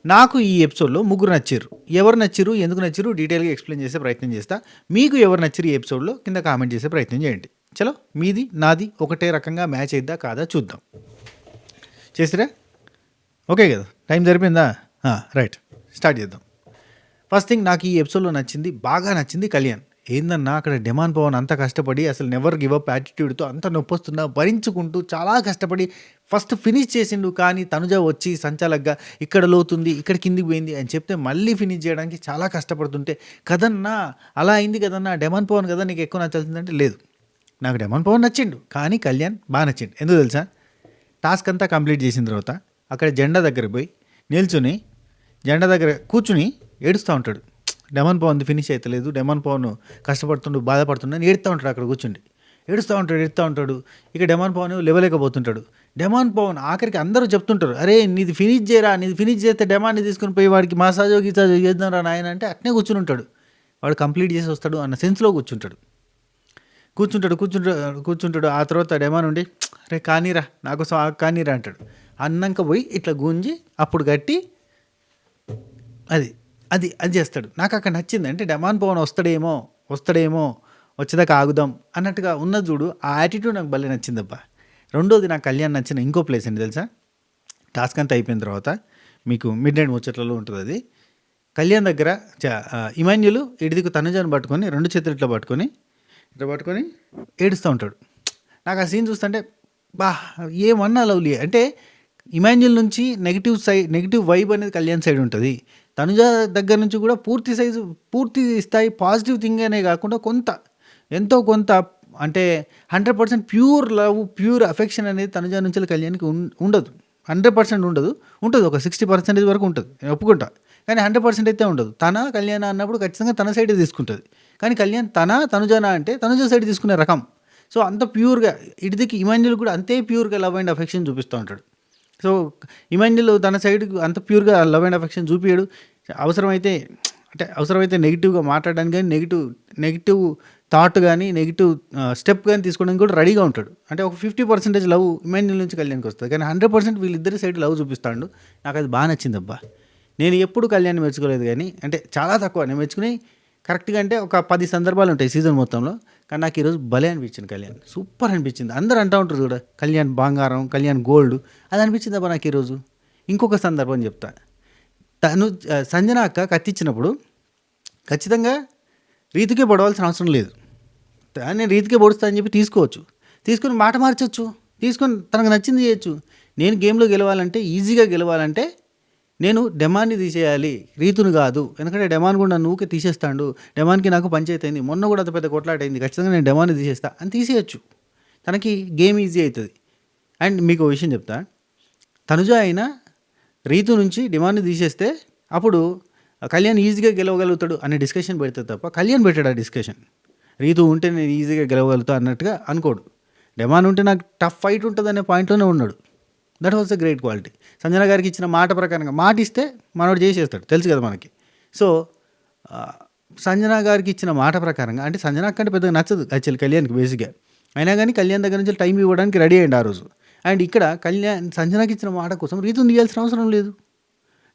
నాకు ఈ ఎపిసోడ్‌లో ముగ్గురు నచ్చిర్రు. ఎవరు నచ్చిర్రు, ఎందుకు నచ్చిర్రు డీటెయిల్‌గా ఎక్స్‌ప్లెయిన్ చేసే ప్రయత్నం చేస్తా. మీకు ఎవరు నచ్చిర్రు ఈ ఎపిసోడ్‌లో కింద కామెంట్ చేసే ప్రయత్నం చేయండి. చలో మీది, నాది ఒకటే రకంగా మ్యాచ్ అయిద్దా కాదా చూద్దాం. చేసిరా? ఓకే కదా! టైం సరిపోయిందా? రైట్. స్టార్ట్ చేద్దాం. ఫస్ట్ థింగ్ నాకు ఈ ఎపిసోడ్‌లో నచ్చింది, బాగా నచ్చింది కళ్యాణ్. ఏందన్నా అక్కడ డిమాండ్ పవన్ అంత కష్టపడి అసలు నెవర్ గివ్ అప్ యాటిట్యూడ్‌తో అంత నొప్పొస్తున్నా భరించుకుంటూ చాలా కష్టపడి ఫస్ట్ ఫినిష్ చేసిండు. కానీ తనుజ వచ్చి సంచాలక్‌గా ఇక్కడ లోతుంది, ఇక్కడ కిందికి పోయింది అని చెప్తే మళ్ళీ ఫినిష్ చేయడానికి చాలా కష్టపడుతుంటే, కదన్నా అలా అయింది కదన్నా, డిమాండ్ పవన్ కదా నీకు ఎక్కువ నచ్చాల్సిందంటే లేదు. నాకు డిమాండ్ పవన్ నచ్చిండు. కానీ కళ్యాణ్ బాగా నచ్చిండు. ఎందుకు తెలుసా? టాస్క్ అంతా కంప్లీట్ చేసిన తర్వాత అక్కడ జెండా దగ్గరికి పోయి నిల్చుని జెండా దగ్గర కూర్చుని ఏడుస్తూ ఉంటాడు. డెమాన్ పవన్ ఫినిష్ అవుతలేదు, డెమాన్ పవన్ కష్టపడుతుండు, బాధపడుతుండు అని ఏడుస్తూ ఉంటాడు. అక్కడ కూర్చుండి ఏడుస్తూ ఉంటాడు. ఇక డెమాన్ పవన్ లేవలేకపోతుంటాడు. డెమాన్ పవన్ ఆఖరికి అందరూ చెప్తుంటారు, అరే నీది ఫినిష్ చేయరా, నీది ఫినిష్ చేస్తే డెమాన్ని తీసుకుని పోయి వాడికి మసాజో గిసాజో చేద్దాం రా నాయన అంటే అట్నే కూర్చుని ఉంటాడు. వాడు కంప్లీట్ చేసి వస్తాడు అన్న సెన్స్లో కూర్చుంటాడు. ఆ తర్వాత డెమాన్ ఉండి రే కానీరా నాకు కానీరా అంటాడు. అన్నాక పోయి ఇట్లా గుంజి అప్పుడు గట్టి అది అది అది చేస్తాడు. నాకు అక్కడ నచ్చింది. అంటే డెమాన్ పవన్ వస్తాడేమో వచ్చేదాకా ఆగుదాం అన్నట్టుగా ఉన్నది చూడు. ఆ యాటిట్యూడ్ నాకు భలే నచ్చిందబ్బా. రెండోది నాకు కళ్యాణ్ నచ్చిన ఇంకో ప్లేస్ అండి తెలుసా? టాస్క్ అంతా అయిపోయిన తర్వాత మీకు మిడ్ నైట్ ముచ్చట్లలో ఉంటుంది అది. కళ్యాణ్ దగ్గర ఇమాన్యులు ఇడిదికు తనుజాను పట్టుకొని రెండు చేతులు ఇట్లా పట్టుకొని ఏడుస్తూ ఉంటాడు. నాకు ఆ సీన్ చూస్తుంటే బా ఏమన్నా లవ్లీ. అంటే ఇమాన్యుల్ నుంచి నెగిటివ్ వైబ్ అనేది కళ్యాణ్ సైడ్ ఉంటుంది. తనుజ దగ్గర నుంచి కూడా పూర్తి స్థాయి పాజిటివ్ థింగ్ అనే కాకుండా ఎంతో కొంత అంటే 100% ప్యూర్ లవ్, ప్యూర్ అఫెక్షన్ అనేది తనుజ నుంచి కళ్యాణ్కి ఉండదు. 100% ఉండదు, ఉంటుంది ఒక 60% వరకు ఉంటుంది, నేను ఒప్పుకుంటా. కానీ 100% అయితే ఉండదు. కళ్యాణ అన్నప్పుడు ఖచ్చితంగా తన సైడే తీసుకుంటుంది. కానీ కళ్యాణ్ తనుజనా అంటే తనుజ సైడ్ తీసుకునే రకం. సో అంత ప్యూర్గా ఇటుదికి ఇమాన్యుల్ కూడా అంతే ప్యూర్గా లవ్ అండ్ అఫెక్షన్ చూపిస్తూ ఉంటాడు. సో ఇమాన్యుల్ తన సైడ్ అంత ప్యూర్గా లవ్ అండ్ అఫెక్షన్ చూపించాడు. అవసరమైతే నెగిటివ్గా మాట్లాడడానికి కానీ నెగిటివ్ థాట్ కానీ నెగిటివ్ స్టెప్ కానీ తీసుకోవడానికి కూడా రెడీగా ఉంటాడు. అంటే ఒక 50% లవ్ ఇమాన్యుల్ నుంచి కళ్యాణ్కి వస్తుంది. కానీ 100% వీళ్ళిద్దరి సైడ్ లవ్ చూపిస్తాడు. నాకు అది బాగా నచ్చింది అబ్బా. నేను ఎప్పుడు కళ్యాణ్ మెచ్చుకోలేదు, కానీ అంటే చాలా తక్కువ నేను మెచ్చుకుని కరెక్ట్గా అంటే ఒక 10 సందర్భాలు ఉంటాయి సీజన్ మొత్తంలో. కానీ నాకు ఈరోజు భలే అనిపించింది. కళ్యాణ్ సూపర్ అనిపించింది. అందరూ అంటూ ఉంటారు కూడా కళ్యాణ్ బంగారం, కళ్యాణ్ గోల్డ్, అది అనిపించింది అబ్బా నాకు ఈరోజు. ఇంకొక సందర్భం చెప్తా. సంజన అక్క కత్తిచ్చినప్పుడు ఖచ్చితంగా రీతికే పొడవాల్సిన అవసరం లేదు. నేను రీతికే పొడుస్తా అని చెప్పి తీసుకొని మాట మార్చొచ్చు, తీసుకొని తనకు నచ్చింది చేయొచ్చు. నేను గేమ్లో ఈజీగా గెలవాలంటే నేను డెమాన్ని తీసేయాలి, రీతును కాదు. ఎందుకంటే డెమాన్ కూడా నన్ను ఊకే తీసేస్తాడు, డెమాన్కి నాకు పంచాయతీ అయింది, మొన్న కూడా అంత పెద్ద కొట్లాట అయింది, ఖచ్చితంగా నేను డెమాన్ని తీసేస్తా అని తీసేయచ్చు. తనకి గేమ్ ఈజీ అవుతుంది. అండ్ మీకు ఒక విషయం చెప్తా, తనుజ అయినా రీతు నుంచి డిమాండ్ని తీసేస్తే అప్పుడు కళ్యాణ్ ఈజీగా గెలవగలుగుతాడు అనే డిస్కషన్ పెడతాడు తప్ప కళ్యాణ్ పెట్టాడు ఆ డిస్కషన్. రీతు ఉంటే నేను ఈజీగా గెలవగలుగుతా అన్నట్టుగా అనుకోడు. డిమాండ్ ఉంటే నాకు టఫ్ ఫైట్ ఉంటుంది అనే పాయింట్లోనే ఉన్నాడు. That was a great quality. Sanjana గారికి ఇచ్చిన మాట ప్రకారంగా మాట ఇస్తే మనోడు చేసేస్తాడు, తెలుసు కదా మనకి. సో సంజన గారికి ఇచ్చిన మాట ప్రకారంగా, అంటే సంజన కంటే పెద్దగా నచ్చదు యాక్చువల్లీ కళ్యాణ్కి బేసిక్గా, అయినా కానీ కళ్యాణ్ దగ్గర నుంచి టైం ఇవ్వడానికి రెడీ అయ్యండి ఆ రోజు. అండ్ ఇక్కడ సంజనకి ఇచ్చిన మాట కోసం రీతుని తీయాల్సిన అవసరం లేదు.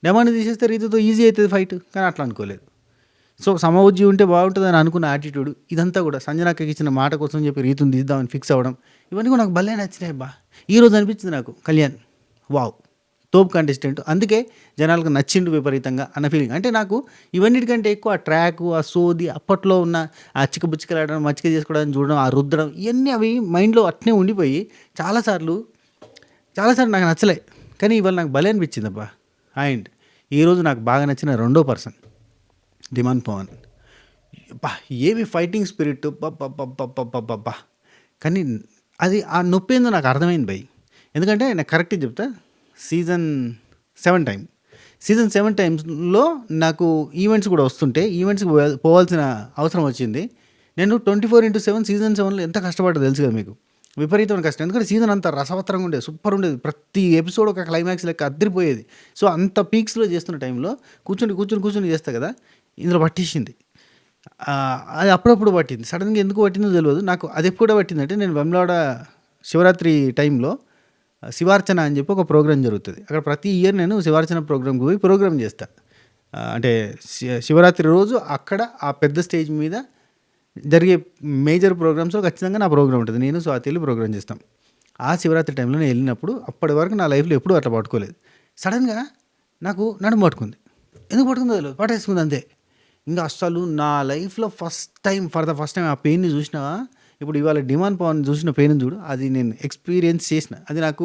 డెమాండ్ తీసేస్తే రీతుతో ఈజీ అవుతుంది ఫైట్, కానీ అట్లా అనుకోలేదు. సో సమవుజ్జి ఉంటే బాగుంటుందని అనుకున్న యాటిట్యూడ్ ఇదంతా కూడా సంజనకి ఇచ్చిన మాట కోసం చెప్పి రీతుని తీద్దామని ఫిక్స్ అవ్వడం, ఇవన్నీ కూడా నాకు భలే నచ్చినాయి బా. ఈరోజు అనిపించింది నాకు కళ్యాణ్ వావ్ తోపు కంటెస్టెంట్, అందుకే జనాలకు నచ్చిండు విపరీతంగా అన్న ఫీలింగ్. అంటే నాకు ఇవన్నిటికంటే ఎక్కువ ఆ ట్రాక్, ఆ సోది, అప్పట్లో ఉన్న ఆ చిక్కబుచ్చికలాడడం, మచ్చిక చేసుకోవడం, చూడడం, ఆ రుద్దడం, ఇవన్నీ అవి మైండ్లో అట్నే ఉండిపోయి చాలాసార్లు నాకు నచ్చలే. కానీ ఇవాళ నాకు భలే అనిపించింది అబ్బా. అండ్ ఈరోజు నాకు బాగా నచ్చిన రెండో పర్సన్ డిమాండ్ పవన్. బా ఏమి ఫైటింగ్ స్పిరిట్ బా. కానీ అది ఆ నొప్పి ఏందో నాకు అర్థమైంది భయ్. ఎందుకంటే నాకు కరెక్ట్గా చెప్తా, సీజన్ 7 టైమ్స్లో నాకు ఈవెంట్స్ కూడా వస్తుంటే ఈవెంట్స్కి పోవాల్సిన అవసరం వచ్చింది. నేను 24/7 సీజన్ 7లో ఎంత కష్టపడ్డా తెలుసు కదా మీకు, విపరీతమైన కష్టం. ఎందుకంటే సీజన్ అంతా రసవత్తరంగా ఉండేది, సూపర్ ఉండేది, ప్రతి ఎపిసోడ్ ఒక క్లైమాక్స్ లెక్క అద్దరిపోయేది. సో అంత పీక్స్లో చేస్తున్న టైంలో కూర్చొని చేస్తా కదా, ఇందులో పట్టేసింది. అది అప్పుడప్పుడు పట్టింది, సడన్గా ఎందుకు పట్టిందో తెలియదు నాకు. అది ఎప్పుడు పట్టిందంటే నేను వెమ్లాడ శివరాత్రి టైంలో శివార్చన అని చెప్పి ఒక ప్రోగ్రామ్ జరుగుతుంది. అక్కడ ప్రతి ఇయర్ నేను శివార్చన ప్రోగ్రామ్కి పోయి ప్రోగ్రామ్ చేస్తా. అంటే శివరాత్రి రోజు అక్కడ ఆ పెద్ద స్టేజ్ మీద జరిగే మేజర్ ప్రోగ్రామ్స్లో ఖచ్చితంగా నా ప్రోగ్రామ్ ఉంటుంది. నేను స్వాతి వెళ్ళి ప్రోగ్రామ్ చేస్తాం. ఆ శివరాత్రి టైంలో నేను వెళ్ళినప్పుడు అప్పటి వరకు నా లైఫ్లో ఎప్పుడూ అట్లా పట్టుకోలేదు. సడన్గా నాకు నడుము పట్టుకుంది. ఎందుకు పట్టుకుందో తెలియదు, పట్టేసుకుంది అంతే. ఇంకా అస్సలు నా లైఫ్లో ఫస్ట్ టైం ఆ పెయిన్ని చూసినా, ఇప్పుడు ఇవాళ డిమాండ్ పవన్ చూసిన పెయిన్ చూడు, అది నేను ఎక్స్పీరియన్స్ చేసిన. అది నాకు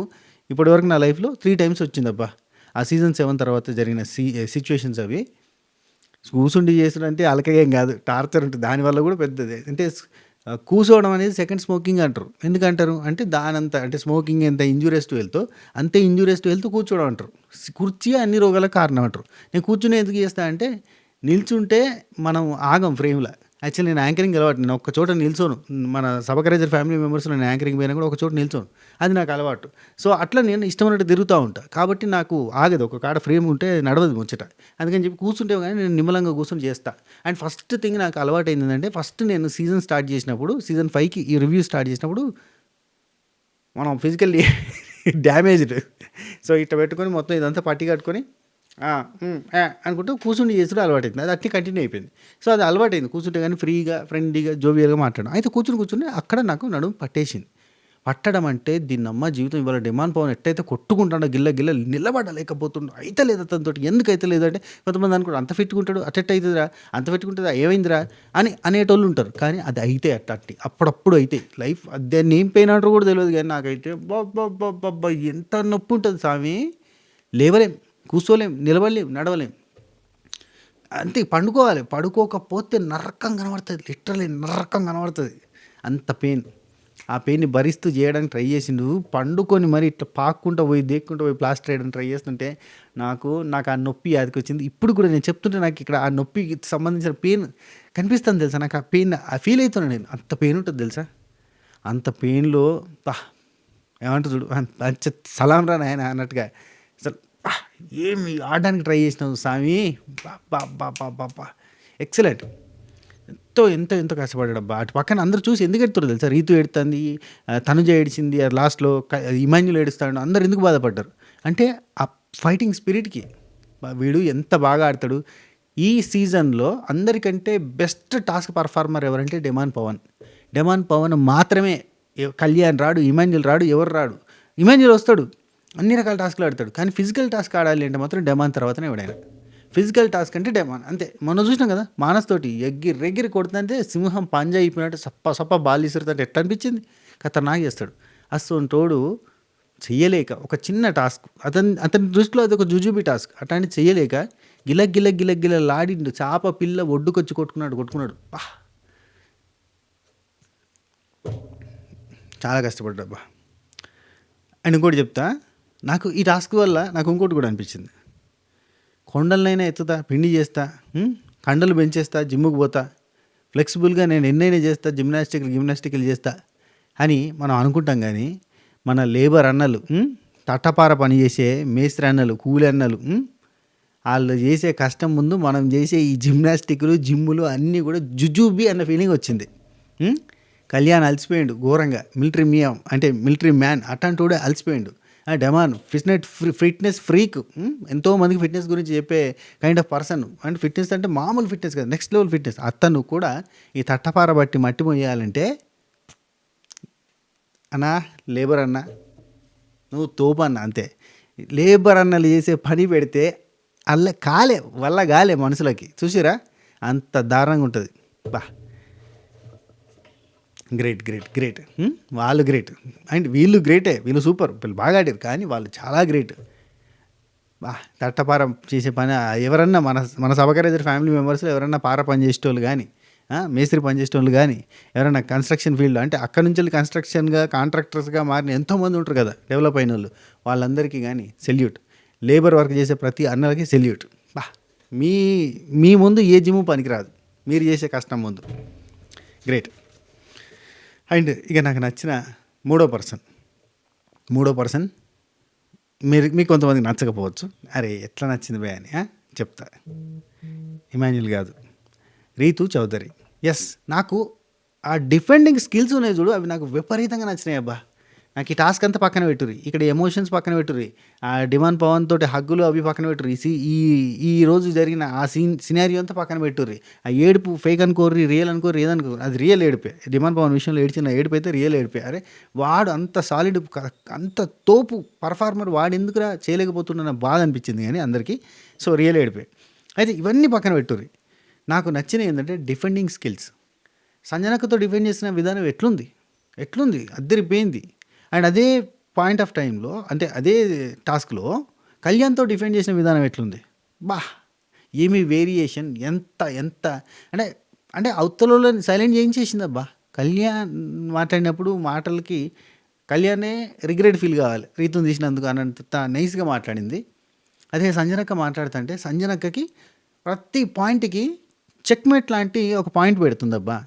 ఇప్పటివరకు నా లైఫ్లో 3 times వచ్చిందబ్బా. ఆ సీజన్ 7 తర్వాత జరిగిన సిచ్యువేషన్స్ అవి. కూర్చుండి చేసుడంటే అలకగేం కాదు, టార్చర్ ఉంటుంది. దానివల్ల కూడా పెద్దది అంటే కూర్చోవడం అనేది సెకండ్ స్మోకింగ్ అంటారు. ఎందుకంటారు అంటే దానంత అంటే స్మోకింగ్ ఎంత ఇంజూరియస్ టు హెల్త్ అంతే ఇంజూరియస్ టు హెల్త్ కూర్చోవడం అంటారు. కుర్చీ అన్ని రోగాలకు కారణం అంటారు. నేను కూర్చుని ఎందుకు చేస్తా అంటే నిల్చుంటే మనం ఆగం ఫ్రేమ్లో. యాక్చువల్లీ నేను యాంకరింగ్ అలవాటు. నేను ఒక చోట నిల్చోను. మన సబకరేజర్ ఫ్యామిలీ మెంబర్స్లో నేను యాంకరింగ్ పోయినా కూడా ఒక చోట నిల్చోను. అది నాకు అలవాటు. సో అట్లా నేను ఇష్టమైనట్టు తిరుగుతూ ఉంటాను. కాబట్టి నాకు ఆగదు, ఒక కాడ ఫ్రేమ్ ఉంటే నడవదు ముచ్చట. అందుకని చెప్పి కూర్చుంటే కానీ నేను నిమ్మలంగా కూర్చొని చేస్తా. అండ్ ఫస్ట్ థింగ్ నాకు అలవాటు ఏంటంటే, ఫస్ట్ నేను సీజన్ స్టార్ట్ చేసినప్పుడు, సీజన్ 5కి ఈ రివ్యూ స్టార్ట్ చేసినప్పుడు మనం ఫిజికల్లీ డ్యామేజ్డ్. సో ఇట్లా పెట్టుకొని మొత్తం ఇదంతా పట్టి కట్టుకొని అనుకుంటూ కూర్చుండి చేసుడు అలవాటు అవుతుంది. అది అట్లా కంటిన్యూ అయిపోయింది. సో అది అలవాటు అయింది. కూర్చుంటే కానీ ఫ్రీగా ఫ్రెండ్లీగా జోవియల్గా మాట్లాడడం. అయితే కూర్చుని అక్కడ నాకు నడుము పట్టేసింది. పట్టడం అంటే దీన్నమ్మ జీవితం. ఇవాళ డిమాండ్ పవన్ ఎట్టయితే కొట్టుకుంటాడో గిల్ల నిలబడలేకపోతుండో, అయితే లేదు అతనితో. ఎందుకు అయితే లేదంటే కొంతమంది అనుకుంటారు అంత ఫిట్టుకుంటాడు, అట్టెట్ అవుతుందిరా, అంత ఫిట్టుకుంటుందా, ఏమైందిరా అని అనేటోళ్ళు ఉంటారు. కానీ అది అయితే అట్టి అప్పుడప్పుడు అయితే లైఫ్ దాన్ని ఏం పెయిన్ అంటారు కూడా తెలియదు. కానీ నాకైతే బాబ్బా ఎంత నొప్పి ఉంటుంది స్వామి. లేవలేం, కూర్చోలేం, నిలబడలేం, నడవలేం. అంతే. పడుకోకపోతే నరకం కనబడుతుంది. లిటరలీ నరకం కనబడుతుంది. అంత పెయిన్. ఆ పెయిన్ని భరిస్తూ చేయడానికి ట్రై చేసిండు. పండుకొని మరి ఇట్లా పాక్కుంటూ పోయి దేక్కుంటూ పోయి ప్లాస్టర్ వేయడానికి ట్రై చేస్తుంటే నాకు ఆ నొప్పి యాదికి వచ్చింది. ఇప్పుడు కూడా నేను చెప్తుంటే నాకు ఇక్కడ ఆ నొప్పికి సంబంధించిన పెయిన్ కనిపిస్తుంది తెలుసా. నాకు ఆ పెయిన్ ఫీల్ అవుతున్నాను నేను. అంత పెయిన్ ఉంటుంది తెలుసా. అంత పెయిన్లో ఏమంటారు చూడు, సలాం రా నాయన అన్నట్టుగా అసలు ఏమి ఆడడానికి ట్రై చేసినావు స్వామి. బాబా ఎక్సలెంట్. ఎంతో కష్టపడ్డాడు అబ్బా. అటు పక్కన అందరూ చూసి ఎందుకు ఎడుతారు తెలుసా. రీతు ఏడుతుంది, తనుజ ఏడిచింది, లాస్ట్లో ఇమాన్యుల్ ఏడుస్తాడు. అందరు ఎందుకు బాధపడ్డారు అంటే ఆ ఫైటింగ్ స్పిరిట్కి. వీడు ఎంత బాగా ఆడతాడు. ఈ సీజన్లో అందరికంటే బెస్ట్ టాస్క్ పర్ఫార్మర్ ఎవరంటే డెమాన్ పవన్ మాత్రమే. కళ్యాణ్ రాడు, ఇమాన్యుల్ రాడు, ఎవరు రాడు. ఇమాన్యుల్ వస్తాడు, అన్ని రకాల టాస్క్లు ఆడతాడు. కానీ ఫిజికల్ టాస్క్ ఆడాలి అంటే మాత్రం డెమాన్ తర్వాతనే ఎవడైనా. ఫిజికల్ టాస్క్ అంటే డెమాన్ అంతే. మొన్న చూసినాం కదా మానస్ తోటి ఎగిరి కొడుతుంటే సింహం పంజా అయిపోయినట్టు సప్ప బాల్ ఇసురుతుంటే ఎట్లా అనిపించింది. ఖతర్నాక్ చేస్తాడు. అసలు చెయ్యలేక ఒక చిన్న టాస్క్ అతని దృష్టిలో అది ఒక జుజుబీ టాస్క్. అట్లాంటి చెయ్యలేక గిల లాడిండు. చాప పిల్ల ఒడ్డుకొచ్చి కొట్టుకున్నాడు. చాలా కష్టపడ్డా అబ్బా. అండ్ ఇంకోటి చెప్తా, నాకు ఈ టాస్క్ వల్ల నాకు ఇంకోటి కూడా అనిపించింది. కొండలనైనా ఎత్తుతా, పిండి చేస్తా, కండలు పెంచేస్తా, జిమ్ముకు పోతా, ఫ్లెక్సిబుల్గా నేను ఎన్నైనా చేస్తా, జిమ్నాస్టిక్లు చేస్తా అని మనం అనుకుంటాం. కానీ మన లేబర్ అన్నలు, తట్టపార పని చేసే మేస్త్రి అన్నలు, కూలి అన్నలు, వాళ్ళు చేసే కష్టం ముందు మనం చేసే ఈ జిమ్నాస్టిక్లు, జిమ్ములు అన్నీ కూడా జుజుబీ అన్న ఫీలింగ్ వచ్చింది. కళ్యాణ్ అలసిపోయిండు ఘోరంగా. మిలిటరీ మ్యాన్ అట్లాంటి కూడా అలసిపోయిండు. Demon fitness freak. ఎంతోమందికి ఫిట్నెస్ గురించి చెప్పే కైండ్ ఆఫ్ పర్సన్. అంటే ఫిట్నెస్ అంటే మామూలు ఫిట్నెస్ కదా, నెక్స్ట్ లెవెల్ ఫిట్నెస్. అతను కూడా ఈ తట్టపార బట్టి మట్టి మొయ్యాలంటే అన్నా లేబర్ అన్న నువ్వు తోపన్నా అంతే. లేబర్ అన్నలు చేసే పని పెడితే వల్ల గాలే మనుషులకి. చూసిరా అంత దారుణంగా ఉంటుంది. గ్రేట్. వాళ్ళు గ్రేట్ అండ్ వీళ్ళు గ్రేటే. వీళ్ళు సూపర్, వీళ్ళు బాగా ఆడారు. కానీ వాళ్ళు చాలా గ్రేట్. తట్టపార చేసే పని ఎవరన్నా మన సబకరేజర్ ఫ్యామిలీ మెంబర్స్లో ఎవరన్నా పార పని చేసేటోళ్ళు కానీ, మేస్త్రి పని చేసేటోళ్ళు కానీ, ఎవరైనా కన్స్ట్రక్షన్ ఫీల్డ్ అంటే అక్కడి నుంచి వెళ్ళి కన్స్ట్రక్షన్గా కాంట్రాక్టర్స్గా మారిన ఎంతోమంది ఉంటారు కదా డెవలప్ అయిన వాళ్ళు. వాళ్ళందరికీ కానీ సెల్యూట్. లేబర్ వర్క్ చేసే ప్రతి అన్నలకి సెల్యూట్. మీ ముందు ఏ జిమ్ పనికిరాదు, మీరు చేసే కష్టం ముందు. గ్రేట్. అండ్ ఇక నాకు నచ్చిన మూడో పర్సన్ మీకు కొంతమందికి నచ్చకపోవచ్చు. అరే ఎట్లా నచ్చింది భయ అని చెప్తా. ఇమాన్యుల్ కాదు, రీతు చౌదరి. ఎస్, నాకు ఆ డిఫెండింగ్ స్కిల్స్ ఉన్నాయి చూడు, అవి నాకు విపరీతంగా నచ్చినాయి అబ్బా. నాకు ఈ టాస్క్ అంతా పక్కన పెట్టుర్రి, ఇక్కడ ఎమోషన్స్ పక్కన పెట్టుర్రి, ఆ డిమాండ్ పవన్ తోటి హగ్గులు అవి పక్కన పెట్టుర్రి, ఈ రోజు జరిగిన ఆ సినారియో అంతా పక్కన పెట్టుర్రి. ఆ ఏడుపు ఫేక్ అనుకోర్రి, రియల్ అనుకోర్రి, ఏదనుకోరు, అది రియల్ ఏడిపే. డిమాండ్ పవన్ విషయంలో ఏడ్చిన ఏడుపు అయితే రియల్ ఏడిపే. అరే వాడు అంత సాలిడ్, అంత తోపు పర్ఫార్మర్, వాడు ఎందుకురా చేయలేకపోతున్న బాధ అనిపించింది కానీ అందరికీ. సో రియల్ ఏడిపే. అయితే ఇవన్నీ పక్కన పెట్టుర్రి. నాకు నచ్చినవి ఏంటంటే డిఫెండింగ్ స్కిల్స్. సంజనక్కతో డిఫెండ్ చేసిన విధానం ఎట్లుంది అద్దరిపోయింది. అండ్ అదే పాయింట్ ఆఫ్ టైంలో, అంటే అదే టాస్క్లో కళ్యాణ్తో డిఫెండ్ చేసిన విధానం ఎట్లుంది, బా ఏమి వేరియేషన్, ఎంత ఎంత అంటే అంటే అవతలలో సైలెంట్ చేయించేసిందబ్బా. కళ్యాణ్ మాట్లాడినప్పుడు మాటలకి కళ్యాణే రిగ్రెట్ ఫీల్ కావాలి రీతుని తీసినందుకు అన్నంత నైస్గా మాట్లాడింది. అదే సంజనక్క మాట్లాడుతుంటే సంజనక్కకి ప్రతి పాయింట్కి చెక్మేట్ లాంటి ఒక పాయింట్ పెడుతుందబ్బా.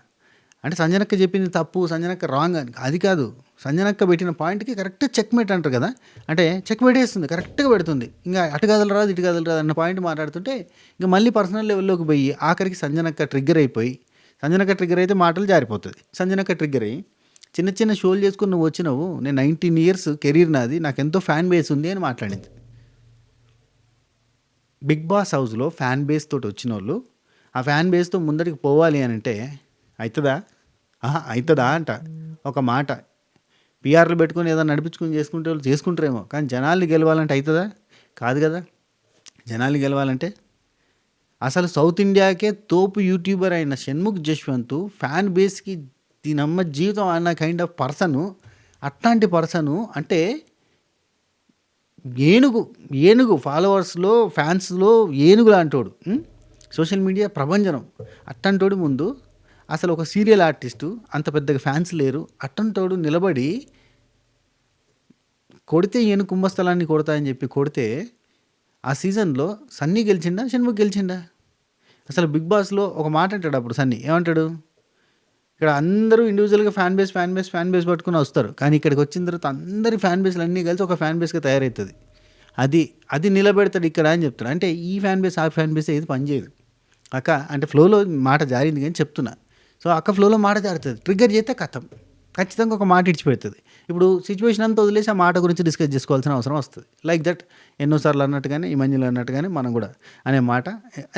అంటే సంజనక్క చెప్పింది తప్పు, సంజనక్క రాంగ్ అని అది కాదు, సంజనక్క పెట్టిన పాయింట్కి కరెక్ట్ చెక్మేట్ అంటారు కదా, అంటే చెక్మేట్ వేస్తుంది, కరెక్ట్గా పెడుతుంది. ఇంకా అటు కదలరాదు ఇటు కదలరాదు అన్న పాయింట్ మాట్లాడుతుంటే ఇంకా మళ్ళీ పర్సనల్ లెవెల్లోకి పోయి ఆఖరికి సంజనక్క ట్రిగ్గర్ అయిపోయి, సంజనక్క ట్రిగ్గర్ అయితే మాటలు జారిపోతుంది. సంజనక్క ట్రిగ్గర్ అయ్యి చిన్న చిన్న షోలు చేసుకుని నువ్వు వచ్చినావు, నేను 19 years కెరీర్ నాది, నాకు ఎంతో ఫ్యాన్ బేస్ ఉంది అని మాట్లాడింది. బిగ్ బాస్ హౌస్లో ఫ్యాన్ బేస్ తోటి వచ్చిన వాళ్ళు ఆ ఫ్యాన్ బేస్తో ముందరికి పోవాలి అని అంటే అవుతుందా అంట. ఒక మాట పిఆర్లు పెట్టుకొని ఏదైనా నడిపించుకొని చేసుకుంటే వాళ్ళు చేసుకుంటారేమో, కానీ జనాల్ని గెలవాలంటే అవుతుందా? కాదు కదా. జనాల్ని గెలవాలంటే అసలు సౌత్ ఇండియాకే తోపు యూట్యూబర్ అయిన షణ్ముఖ్ జశ్వంత్ ఫ్యాన్ బేస్కి దీనమ్మ జీవితం అన్న కైండ్ ఆఫ్ పర్సను, అట్లాంటి పర్సను అంటే ఏనుగు ఫాలోవర్స్లో ఫ్యాన్స్లో ఏనుగు లాంటోడు, సోషల్ మీడియా ప్రభంజనం. అట్టంటోడు ముందు అసలు ఒక సీరియల్ ఆర్టిస్టు అంత పెద్దగా ఫ్యాన్స్ లేరు, అట్టంటోడు నిలబడి కొడితే ఏను కుంభస్థలాన్ని కొడతా అని చెప్పి కొడితే ఆ సీజన్లో సన్నీ గెలిచిండా, షణ్ముఖ్ గెలిచిండా? అసలు బిగ్ బాస్లో ఒక మాట అంటాడు అప్పుడు సన్నీ, ఏమంటాడు, ఇక్కడ అందరూ ఇండివిజువల్గా ఫ్యాన్ బేస్ పట్టుకుని వస్తారు, కానీ ఇక్కడికి వచ్చిన తర్వాత అందరి ఫ్యాన్ బేస్లు అన్నీ కలిసి ఒక ఫ్యాన్ బేస్గా తయారవుతుంది, అది నిలబెడతాడు ఇక్కడ అని చెప్తాడు. అంటే ఈ ఫ్యాన్ బేస్ ఆ ఫ్యాన్ బేస్ ఏది పనిచేయదు అక్క, అంటే ఫ్లోలో మాట జారింది కానీ చెప్తున్నా. సో అక్క ఫ్లోలో మాట జారుతుంది, ట్రిగ్గర్ చేస్తే కథం ఖచ్చితంగా ఒక మాట ఇడిచిపెడుతుంది. ఇప్పుడు సిచ్యువేషన్ అంతా వదిలేసి ఆ మాట గురించి డిస్కస్ చేసుకోవాల్సిన అవసరం వస్తుంది. లైక్ దట్ ఎన్నోసార్లు అన్నట్టుగానే ఇమాన్యుల్ అన్నట్టుగానే మనం కూడా అనే మాట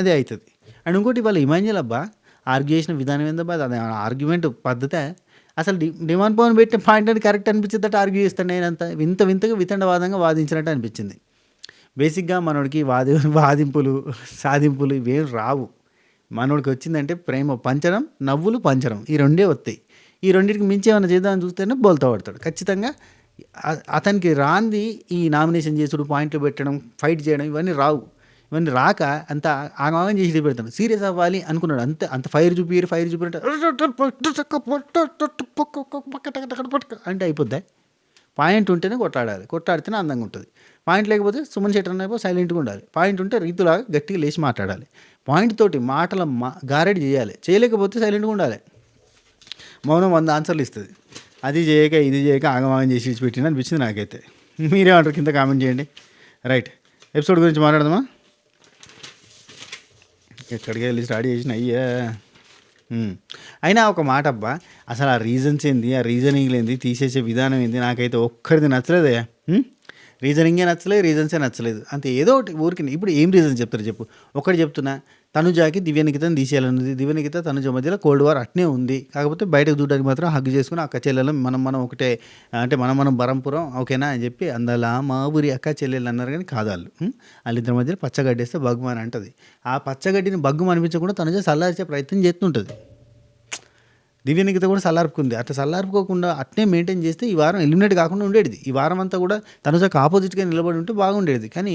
అదే అవుతుంది. అండ్ ఇంకోటి వాళ్ళ ఇమాన్యుల్ అబ్బా ఆర్గ్యూ చేసిన విధానం ఏందబ్బా, అది ఆర్గ్యుమెంట్ పద్ధతే. అసలు డిమాండ్ పవన్ పెట్టిన పాయింట్ అని కరెక్ట్ అనిపించిందట ఆర్గ్యూ చేస్తాను నేనంతా వింతగా వితండవాదంగా వాదించినట్టు అనిపించింది. బేసిక్గా మనోడికి వాదింపులు సాధింపులు ఇవేం రావు. మనోడికి వచ్చిందంటే ప్రేమ పంచడం, నవ్వులు పంచడం, ఈ రెండే వస్తాయి. ఈ రెండింటికి మించి ఏమైనా చేద్దామని చూస్తేనే బోల్తా పడతాడు ఖచ్చితంగా. అతనికి రాంది ఈ నామినేషన్ చేసుడు, పాయింట్లు పెట్టడం, ఫైట్ చేయడం, ఇవన్నీ రావు. ఇవన్నీ రాక అంత ఆగమాగం చేసి పెడతాడు. సీరియస్ అవ్వాలి అనుకున్నాడు, అంత ఫైర్ చూపిరు అంటే అయిపోద్ది. పాయింట్ ఉంటేనే కొట్లాడితేనే అందంగా ఉంటుంది. పాయింట్ లేకపోతే సుమన్ శెట్టర్ అయిపో సైలెంట్గా ఉండాలి. పాయింట్ ఉంటే రీతులాగా గట్టిగా లేచి మాట్లాడాలి. పాయింట్ తోటి మాటల గారెడి చేయాలి. చేయలేకపోతే సైలెంట్గా ఉండాలి. మౌనం 100 ఆన్సర్లు ఇస్తుంది. అది చేయక ఇది చేయక ఆగమాగం చేసి పెట్టిన అనిపించింది నాకైతే. మీరేమంటారు కింద కామెంట్ చేయండి. రైట్, ఎపిసోడ్ గురించి మాట్లాడదామా? ఎక్కడికి వెళ్ళి స్టార్ట్ చేసిన అయ్యా. అయినా ఒక మాట అబ్బా, అసలు ఆ రీజన్స్ ఏంది, ఆ రీజనింగ్ ఏంది, తీసేసే విధానం ఏంది, నాకైతే ఒక్కరిది నచ్చలేదయ్యా. రీజనింగే నచ్చలేదు, రీజన్సే నచ్చలేదు. అంతే ఏదో ఒకటి ఊరికి. ఇప్పుడు ఏం రీజన్ చెప్తారు చెప్పు? ఒకటి చెప్తున్నా, తనుజాకి దివ్యనికితను తీసేయాలన్నది, దివ్యనికిత తనుజ మధ్యలో కోల్డ్ వార్ అట్నే ఉంది. కాకపోతే బయటకు దూడడానికి మాత్రం హగ్ చేసుకుని అక్క చెల్లెలు మనం ఒకటే, అంటే మనం బరంపురం ఓకేనా అని చెప్పి అందులో మా ఊరి అక్క చెల్లెలు అన్నారు కానీ కాదాళ్ళు. వాళ్ళిద్దరి మధ్యలో పచ్చగడ్డేస్తే బగ్గుమని అంటది. ఆ పచ్చగడ్డిని బగ్గుమ అనిపించకుండా తనుజ చల్లార్చే ప్రయత్నం చేస్తుంటుంది. దివ్యనికిత కూడా చల్లార్పుకుంది. అట్లా చల్లార్పుకోకుండా అట్నే మెయింటైన్ చేస్తే ఈ వారం ఎలిమినేట్ కాకుండా ఉండేది. ఈ వారం అంతా కూడా తనుజకు ఆపోజిట్గా నిలబడి ఉంటే బాగుండేది. కానీ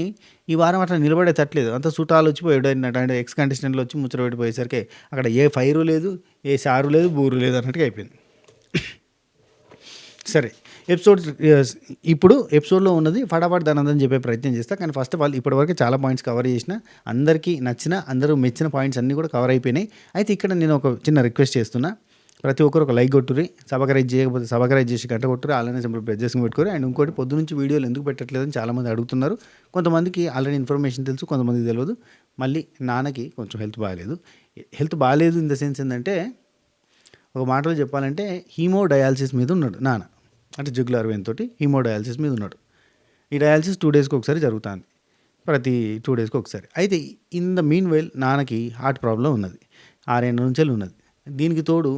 ఈ వారం అట్లా నిలబడే తట్టలేదు. అంత చుట్టాలు వచ్చిపోయాడు అంటే ఎక్స్ కంటెస్టెంట్లు వచ్చి ముచ్చట పెట్టిపోయేసరికి అక్కడ ఏ ఫైరు లేదు, ఏ సారు లేదు, బూరు లేదు అన్నట్టుగా అయిపోయింది. సరే, ఇప్పుడు ఎపిసోడ్లో ఉన్నది ఫటాఫట్ దానందని చెప్పే ప్రయత్నం చేస్తా. కానీ ఫస్ట్ ఆఫ్ ఆల్ ఇప్పటివరకు చాలా పాయింట్స్ కవర్ చేసిన, అందరికీ నచ్చిన, అందరూ మెచ్చిన పాయింట్స్ అన్నీ కూడా కవర్ అయిపోయినాయి. అయితే ఇక్కడ నేను ఒక చిన్న రిక్వెస్ట్ చేస్తున్నా, ప్రతి ఒక్కరు ఒక లైక్ కొట్టుర్రి, సబ్స్క్రైబ్ చేయకపోతే సబ్స్క్రైబ్ చేసి గంట కొట్టుర్రి, అలానే సింపుల్ ప్రెస్ చేసుకుని పెట్టుకోరు. అండ్ ఇంకోటి, పొద్దు నుంచి వీడియోలు ఎందుకు పెట్టట్లేదని చాలామంది అడుగుతున్నారు. కొంతమందికి ఆల్రెడీ ఇన్ఫర్మేషన్ తెలుసు, కొంతమందికి తెలియదు. మళ్ళీ నాన్నకి కొంచెం హెల్త్ బాగాలేదు ఇన్ ద సెన్స్ ఏంటంటే, ఒక మాటలో చెప్పాలంటే హీమో డయాలసిస్ మీద ఉన్నాడు నాన్న. అంటే జుగులార్ వెయిన్ తోటి హీమోడయాలసిస్ మీద ఉన్నాడు. ఈ డయాలసిస్ 2 డేస్కి ఒకసారి జరుగుతుంది, ప్రతి 2 డేస్కి ఒకసారి. అయితే ఇన్ ద మీన్ వైల్ నాన్నకి హార్ట్ ప్రాబ్లం ఉన్నది, 6 నుంచి ఉన్నది. దీనికి తోడు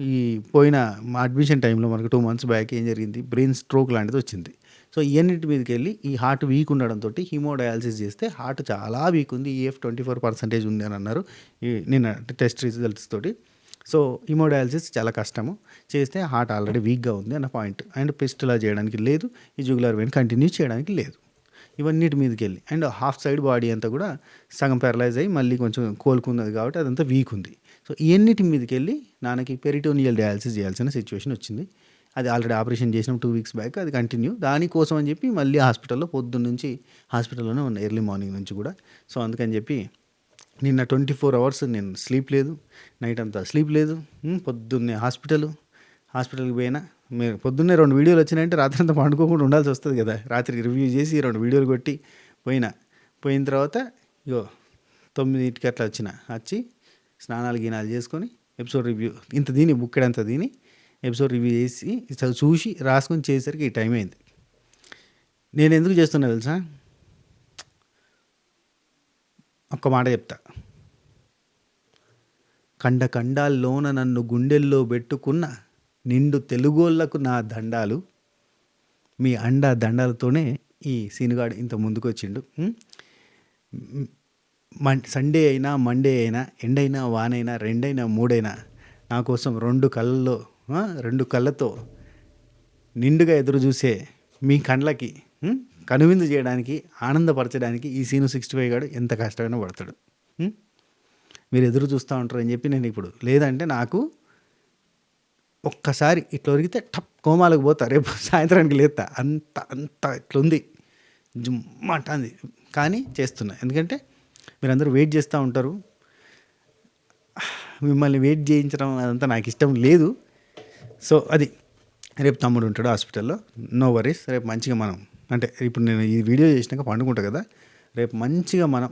ఈ పోయిన అడ్మిషన్ టైంలో మనకు 2 months బ్యాక్ ఏం జరిగింది, బ్రెయిన్ స్ట్రోక్ లాంటిది వచ్చింది. సో ఇవన్నిటి మీదకి వెళ్ళి ఈ హార్ట్ వీక్ ఉండడంతో హీమోడయాలసిస్ చేస్తే హార్ట్ చాలా వీక్ ఉంది, EF 24% ఉంది అని అన్నారు నిన్న టెస్ట్ రిజల్ట్స్ తోటి. సో హీమోడయాలసిస్ చాలా కష్టము, చేస్తే హార్ట్ ఆల్రెడీ వీక్గా ఉంది అన్న పాయింట్. అండ్ పిస్టులా చేయడానికి లేదు, ఈ జుగులార్ వెయిన్ కంటిన్యూ చేయడానికి లేదు. ఇవన్నిటి మీదకి వెళ్ళి అండ్ హాఫ్ సైడ్ బాడీ అంతా కూడా సగం పారలైజ్ అయ్యి మళ్ళీ కొంచెం కోలుకున్నది కాబట్టి అదంతా వీక్ ఉంది. సో ఇవన్నిటి మీదకి వెళ్ళి నాన్నకి పెరిటోనియల్ డయాలసిస్ చేయాల్సిన సిచ్యువేషన్ వచ్చింది. అది ఆల్రెడీ ఆపరేషన్ చేసినాం 2 weeks బ్యాక్, అది కంటిన్యూ. దానికోసం అని చెప్పి మళ్ళీ హాస్పిటల్లో పొద్దున్న నుంచి హాస్పిటల్లోనే ఉన్న ఎర్లీ మార్నింగ్ నుంచి కూడా. సో అందుకని చెప్పి నిన్న 24 hours నేను స్లీప్ లేదు, నైట్ అంతా స్లీప్ లేదు. పొద్దున్నే హాస్పిటల్కి పోయినా. మీరు పొద్దున్నే 2 వీడియోలు వచ్చినాయంటే రాత్రి అంతా పండుకోకుండా ఉండాల్సి వస్తుంది కదా. రాత్రికి రివ్యూ చేసి 2 వీడియోలు కొట్టి పోయిన తర్వాత ఇగో 9కి అట్లా వచ్చి స్నానాలు గీనాలు చేసుకొని ఎపిసోడ్ రివ్యూ ఇంత దీని బుక్కెడంతా దీని ఎపిసోడ్ రివ్యూ చేసి చూసి రాసుకొని చేసేసరికి ఈ టైం అయింది. నేను ఎందుకు చేస్తున్నా తెలుసా, ఒక్క మాట చెప్తా. ఖండాల్లోన నన్ను గుండెల్లో పెట్టుకున్న నిండు తెలుగోళ్లకు నా దండాలు, మీ దండాలతోనే ఈ సీనుగాడు ఇంత ముందుకు వచ్చిండు. సండే అయినా మండే అయినా ఎండైనా వానైనా 2 అయినా 3 అయినా నా కోసం 2 కళ్ళతో నిండుగా ఎదురు చూసే మీ కండ్లకి కనువిందు చేయడానికి, ఆనందపరచడానికి ఈ సీను 65 గాడు ఎంత కష్టమైనా పడతాడు. మీరు ఎదురు చూస్తూ ఉంటారు అని చెప్పి నేను ఇప్పుడు లేదంటే నాకు ఒక్కసారి ఇట్లా ఒరిగితే టప్ కోమాలకు పోతా, రేపు సాయంత్రానికి లేతా, అంత ఇట్లుంది, జుమ్మంటుంది. కానీ చేస్తున్నా, ఎందుకంటే మీరందరూ వెయిట్ చేస్తూ ఉంటారు. మిమ్మల్ని వెయిట్ చేయించడం అదంతా నాకు ఇష్టం లేదు. సో అది రేపు తమ్ముడు ఉంటాడు హాస్పిటల్లో, నో వరీస్. రేపు మంచిగా మనం అంటే ఇప్పుడు నేను ఈ వీడియో చేసినాక పండుకుంటా కదా, రేపు మంచిగా మనం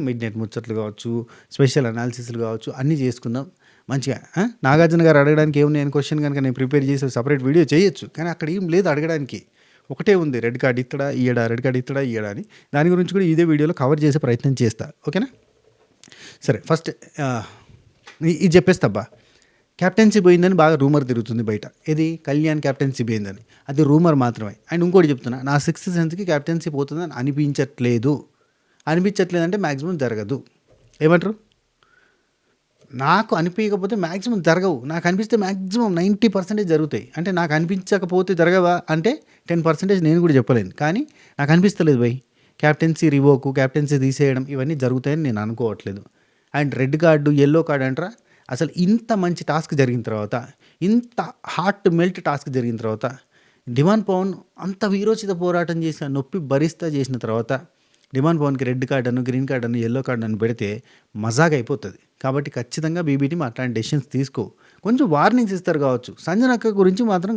మిడ్ నైట్ ముచ్చట్లు కావచ్చు, స్పెషల్ అనాలిసిస్లు కావచ్చు, అన్నీ చేసుకుందాం మంచిగా. నాగార్జున గారు అడగడానికి ఏముంది అని క్వశ్చన్ కనుక నేను ప్రిపేర్ చేసి సపరేట్ వీడియో చేయొచ్చు, కానీ అక్కడ ఏం లేదు అడగడానికి. ఒకటే ఉంది, రెడ్ కార్డ్ ఇస్తాడా ఇయ్యడా అని. దాని గురించి కూడా ఇదే వీడియోలో కవర్ చేసే ప్రయత్నం చేస్తా, ఓకేనా? సరే, ఫస్ట్ ఇది చెప్పేస్తాబ్బా. క్యాప్టెన్సీ పోయిందని బాగా రూమర్ తిరుగుతుంది బయట, ఇది కళ్యాణ్ క్యాప్టెన్సీ పోయిందని. అది రూమర్ మాత్రమే. అండ్ ఇంకోటి చెప్తున్నా, నా 6th సెన్స్కి క్యాప్టెన్సీ పోతుందని అనిపించట్లేదంటే మ్యాక్సిమం జరగదు. ఏమంటారు? నాకు అనిపించకపోతే మ్యాక్సిమం జరగవు, నాకు అనిపిస్తే మ్యాక్సిమం 90% జరుగుతాయి. అంటే నాకు అనిపించకపోతే జరగవా అంటే 10% నేను కూడా చెప్పలేను, కానీ నాకు అనిపిస్తలేదు భయ్ క్యాప్టెన్సీ రివోకు, క్యాప్టెన్సీ తీసేయడం ఇవన్నీ జరుగుతాయని నేను అనుకోవట్లేదు. And red card, yellow card అంటారా, అసలు ఇంత మంచి టాస్క్ జరిగిన తర్వాత, ఇంత హార్ట్ మెల్ట్ టాస్క్ జరిగిన తర్వాత, డిమాండ్ పవన్ అంత వీరోచిత పోరాటం చేసిన నొప్పి భరిస్తా చేసిన తర్వాత డిమాండ్ పవన్కి రెడ్ కార్డ్ అను, గ్రీన్ కార్డ్ అను, ఎల్లో కార్డ్ అని పెడితే మజాగా అయిపోతుంది. కాబట్టి ఖచ్చితంగా బీబీటీ అట్లాంటి డెసిషన్స్ తీసుకో. కొంచెం వార్నింగ్స్ ఇస్తారు కావచ్చు, సంజనక్క గురించి మాత్రం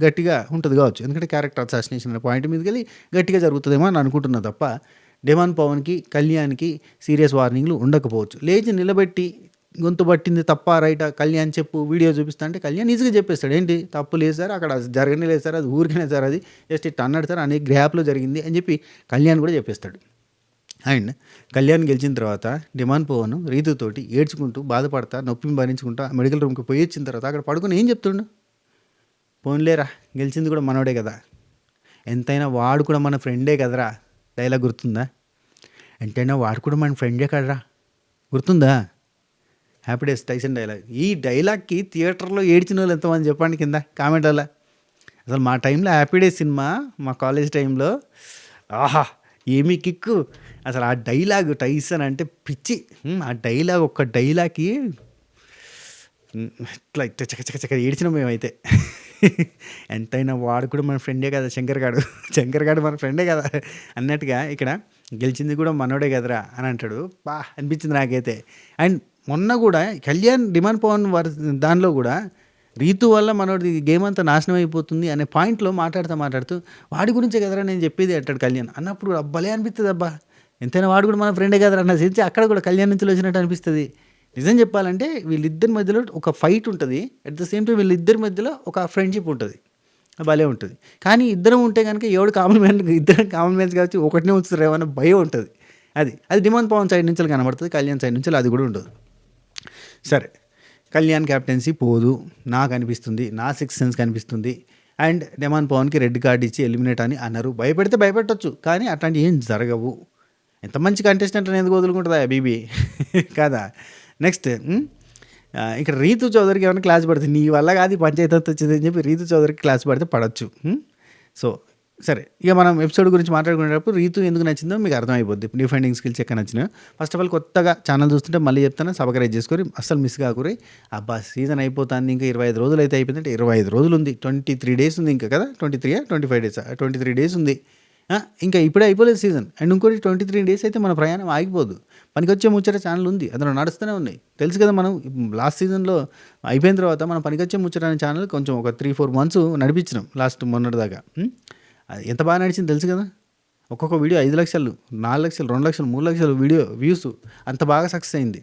గట్టిగా ఉంటుంది కావచ్చు, ఎందుకంటే క్యారెక్టర్ అసాసినేషన్ అనే పాయింట్ మీదకి వెళ్ళి గట్టిగా జరుగుతుందేమో అని అనుకుంటున్నా తప్ప డిమాండ్ పవన్కి, కళ్యాణ్కి సీరియస్ వార్నింగ్లు ఉండకపోవచ్చు. లేచి నిలబెట్టి గొంతు పట్టింది తప్ప రైటా కళ్యాణ్ చెప్పు, వీడియో చూపిస్తా అంటే కళ్యాణ్ ఈజీగా చెప్పేస్తాడు, ఏంటి తప్పు లేదు సార్, అక్కడ జరగనే లేదు సార్, అది ఊరికనే సార్, అది జస్ట్ ఇట్ అన్నాడు సార్, అనేక గ్యాప్లో జరిగింది అని చెప్పి కళ్యాణ్ కూడా చెప్పేస్తాడు. అండ్ కళ్యాణ్ గెలిచిన తర్వాత డిమాండ్ పవన్ రీతుతోటి ఏడ్చుకుంటూ బాధపడతా నొప్పిని భరించుకుంటా మెడికల్ రూమ్కి పోయి వచ్చిన తర్వాత అక్కడ పడుకొని ఏం చెప్తుండు, పోన్లేరా గెలిచింది కూడా మనోడే కదా, ఎంతైనా వాడు కూడా మన ఫ్రెండే కదరా, డైలాగ్ గుర్తుందా? ఎంతైనా వాడు కూడా మన ఫ్రెండే కదరా, గుర్తుందా? Happy days Tyson dialogue. ఈ డైలాగ్కి థియేటర్లో ఏడ్చిన వాళ్ళు ఎంతమంది చెప్పండి కింద కామెంట్ వల్ల. అసలు మా టైంలో హ్యాపీ డేస్ సినిమా, మా కాలేజ్ టైంలో ఆహా ఏమీ కిక్కు. అసలు ఆ డైలాగ్ టైసన్ అంటే పిచ్చి. ఆ డైలాగ్ ఒక్క డైలాగ్కి ఇట్లా చక్క ఏడ్చినాం మేమైతే. ఎంతైనా వాడు కూడా మన ఫ్రెండే కదా, శంకర్ గాడు మన ఫ్రెండే కదా అన్నట్టుగా ఇక్కడ గెలిచింది కూడా మనోడే కదరా అని అంటాడు. బా అనిపించింది నాకైతే. అండ్ మొన్న కూడా కళ్యాణ్ డిమాండ్ పవన్ దానిలో కూడా రీతు వల్ల మనోడి గేమ్ అంతా నాశనం అయిపోతుంది అనే పాయింట్లో మాట్లాడుతూ వాడి గురించే కదరా నేను చెప్పేది అంటాడు కళ్యాణ్. అన్నప్పుడు అబ్బలే అనిపిస్తుంది, అబ్బా ఎంతైనా వాడు కూడా మన ఫ్రెండే కదరా అన్న సెన్స్ అక్కడ కూడా కళ్యాణ్ నుంచి వచ్చినట్టు అనిపిస్తుంది. నిజం చెప్పాలంటే వీళ్ళిద్దరి మధ్యలో ఒక ఫైట్ ఉంటుంది, అట్ ద సేమ్ టైం వీళ్ళిద్దరి మధ్యలో ఒక ఫ్రెండ్షిప్ ఉంటుంది. భలే ఉంటుంది. కానీ ఇద్దరం ఉంటే కనుక ఎవడు కామన్ మ్యాన్, ఇద్దరం కామన్ మ్యాన్స్ కాబట్టి ఒకటినే ఉంచుతారేమో అన్న భయం ఉంటుంది. అది డిమాండ్ పవన్ సైడ్ నుంచి కనబడుతుంది, కళ్యాణ్ సైడ్ నుంచి అది కూడా ఉండదు. సరే, కళ్యాణ్ క్యాప్టెన్సీ పోదు నాకు అనిపిస్తుంది, నా సిక్స్ సెన్స్ కనిపిస్తుంది. అండ్ డిమాండ్ పవన్కి రెడ్ కార్డ్ ఇచ్చి ఎలిమినేట్ అని అన్నారు. భయపెడితే భయపెట్టవచ్చు, కానీ అట్లాంటి ఏం జరగవు. ఎంత మంచి కంటెస్టెంట్ ఎందుకు వదులుకుంటుందా బీబీ కదా. నెక్స్ట్ ఇక్కడ రీతు చౌదరికి ఏమైనా క్లాస్ పడుతుంది, నీ వల్ల కాదు పంచాయతీ వచ్చింది అని చెప్పి రీతు చౌదరికి క్లాస్ పడితే పడవచ్చు. సో సరే, ఇక మనం ఎపిసోడ్ గురించి మాట్లాడుకునేటప్పుడు రీతు ఎందుకు నచ్చిందో మీకు అర్థమైపోద్ది. డిఫెండింగ్ స్కిల్స్ ఎక్కడ నచ్చినాయో. ఫస్ట్ ఆఫ్ ఆల్ కొత్తగా ఛానల్ చూస్తుంటే మళ్ళీ చెప్తాను, సబ్స్క్రైబ్ చేసుకొని అస్సలు మిస్ కాకూరి. అబ్బా సీజన్ అయిపోతుంది, ఇంకా 25 రోజులు అయితే అయిపోయిందంటే 25 రోజులు ఉంది, 23 days ఉంది ఇంకా కదా, 25 days 23 days ఉంది. ఇంకా ఇప్పుడే అయిపోలేదు సీజన్. అండ్ ఇంకోటి 23 days అయితే మన ప్రయాణం ఆగిపోదు. పనికొచ్చే ముచ్చట ఛానల్ ఉంది, అందులో నడుస్తూనే ఉన్నాయి. తెలుసు కదా, మనం లాస్ట్ సీజన్లో అయిపోయిన తర్వాత మనం పనికొచ్చే ముచ్చట అనే ఛానల్ కొంచెం ఒక 3-4 months నడిపించినాం లాస్ట్ మొన్నటిదాకా. అది ఎంత బాగా నడిచింది తెలుసు కదా. ఒక్కొక్క వీడియో 5 లక్షలు, 4 లక్షలు, 2 లక్షలు, 3 లక్షలు వీడియో వ్యూస్, అంత బాగా సక్సెస్ అయింది.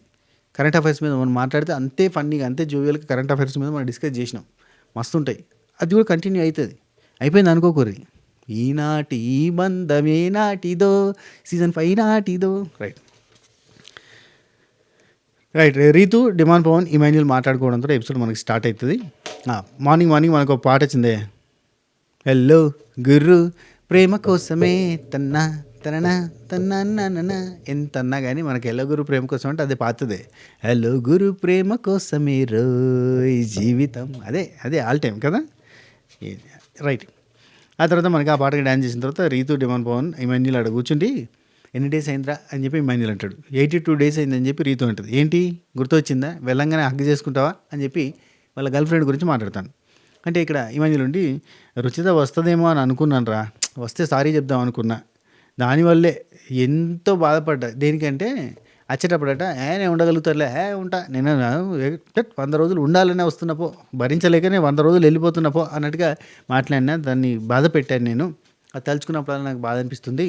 కరెంట్ అఫైర్స్ మీద మనం మాట్లాడితే అంతే ఫన్నీగా, అంతే జోవియల్గా కరెంట్ అఫైర్స్ మీద మనం డిస్కస్ చేసినాం. మస్తు ఉంటాయి. అది కూడా కంటిన్యూ అవుతుంది. అయిపోయింది అనుకోకూరి. ఈనాటి ఈ బంధం ఏనాటిదో, సీజన్ 5 నాటిదో. రైట్ రీతు, డిమాండ్ పవన్, ఇమాన్యుల్ మాట్లాడుకోవడంతో ఎపిసోడ్ మనకి స్టార్ట్ అవుతుంది. మార్నింగ్ మనకు ఒక పాట వచ్చిందే, హలో గుర్రు ప్రేమ కోసమే తన్నా తననా తన్నా ఎంత అన్నా కానీ మనకి హలో గురు ప్రేమ కోసం అంటే అదే పాతదే. హలో గురు ప్రేమ కోసమే రోయ్ జీవితం, అదే ఆల్ టైం కదా. రైట్, ఆ తర్వాత మనకి ఆ పాటకి డ్యాన్స్ చేసిన తర్వాత రీతు, డిమాండ్ పవన్, ఇమాన్యుల్ ఆడ కూర్చుండి ఎన్ని డేస్ అయిందిరా అని చెప్పి ఇమాన్యుల్ అంటాడు. 82 days అయిందని చెప్పి రీతు అంటుంది. ఏంటి గుర్తొచ్చిందా, వెళ్ళంగానే హగ్ చేసుకుంటావా అని చెప్పి వాళ్ళ గర్ల్ ఫ్రెండ్ గురించి మాట్లాడతాను. అంటే ఇక్కడ ఇమాన్యుల్ ఉండి రుచిత వస్తుందేమో అని అనుకున్నాను రా, వస్తే సారీ చెప్దాం అనుకున్నా, దానివల్లే ఎంతో బాధపడ్డా. దేనికంటే వచ్చేటప్పుడట నేను ఉండగలుగుతారులే, ఉంటా నేను 100 రోజులు ఉండాలనే వస్తున్నపో, భరించలేకనే 100 రోజులు వెళ్ళిపోతున్నపో అన్నట్టుగా మాట్లాడినా. దాన్ని బాధ పెట్టాను నేను, అది తలుచుకున్నప్పుడు నాకు బాధ అనిపిస్తుంది.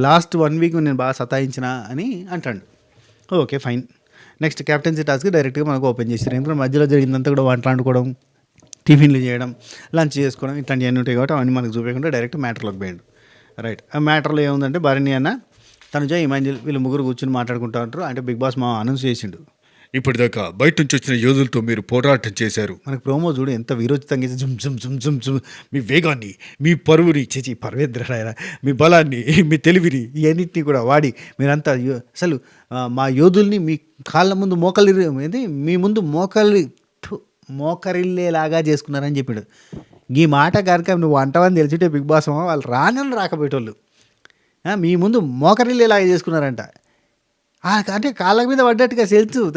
లాస్ట్ 1 week నేను బాగా సతాయించిన అని అంటాడు. Okay fine. Next captaincy task డైరెక్ట్గా మనకు ఓపెన్ చేశారు. ఎందుకంటే మధ్యలో జరిగిందంతా కూడా వంటలాడుకోవడం, టిఫిన్లు చేయడం, లంచ్ చేసుకోవడం ఇట్లాంటివన్నీ ఉంటాయి కాబట్టి అవన్నీ మనకు చూపించకుండా డైరెక్ట్ మ్యాటర్లోకి పోయాడు. రైట్, ఆ మ్యాటర్లో ఏముందంటే భరణి అన్న, తనుజ, ఇమాన్యుల్ వీళ్ళు ముగ్గురు కూర్చొని మాట్లాడుకుంటూ ఉంటారు. అంటే బిగ్ బాస్ మా అనౌన్స్ చేసిండు, ఇప్పటిదాకా బయట నుంచి వచ్చిన యోధులతో మీరు పోరాటం చేశారు. మనకు ప్రోమో చూడు ఎంత వీరోచితంగా జుమ్ జుమ్ జుమ్ జుమ్ జుమ్, మీ వేగాన్ని, మీ పరువుని, పర్వేద్రాయన, మీ బలాన్ని, మీ తెలివిని, ఇవన్నింటినీ కూడా వాడి మీరంతా అసలు మా యోధుల్ని మీ కాళ్ళ ముందు మీ ముందు మోకరిల్లేలాగా చేసుకున్నారని చెప్పాడు. ఈ మాట కనుక నువ్వు అంటావని తెలిసింటే బిగ్ బాస్ వాళ్ళు రాకపోయేటోళ్ళు. మీ ముందు మోకరిల్లేలాగా చేసుకున్నారంట. అంటే కాళ్ళ మీద పడ్డట్టుగా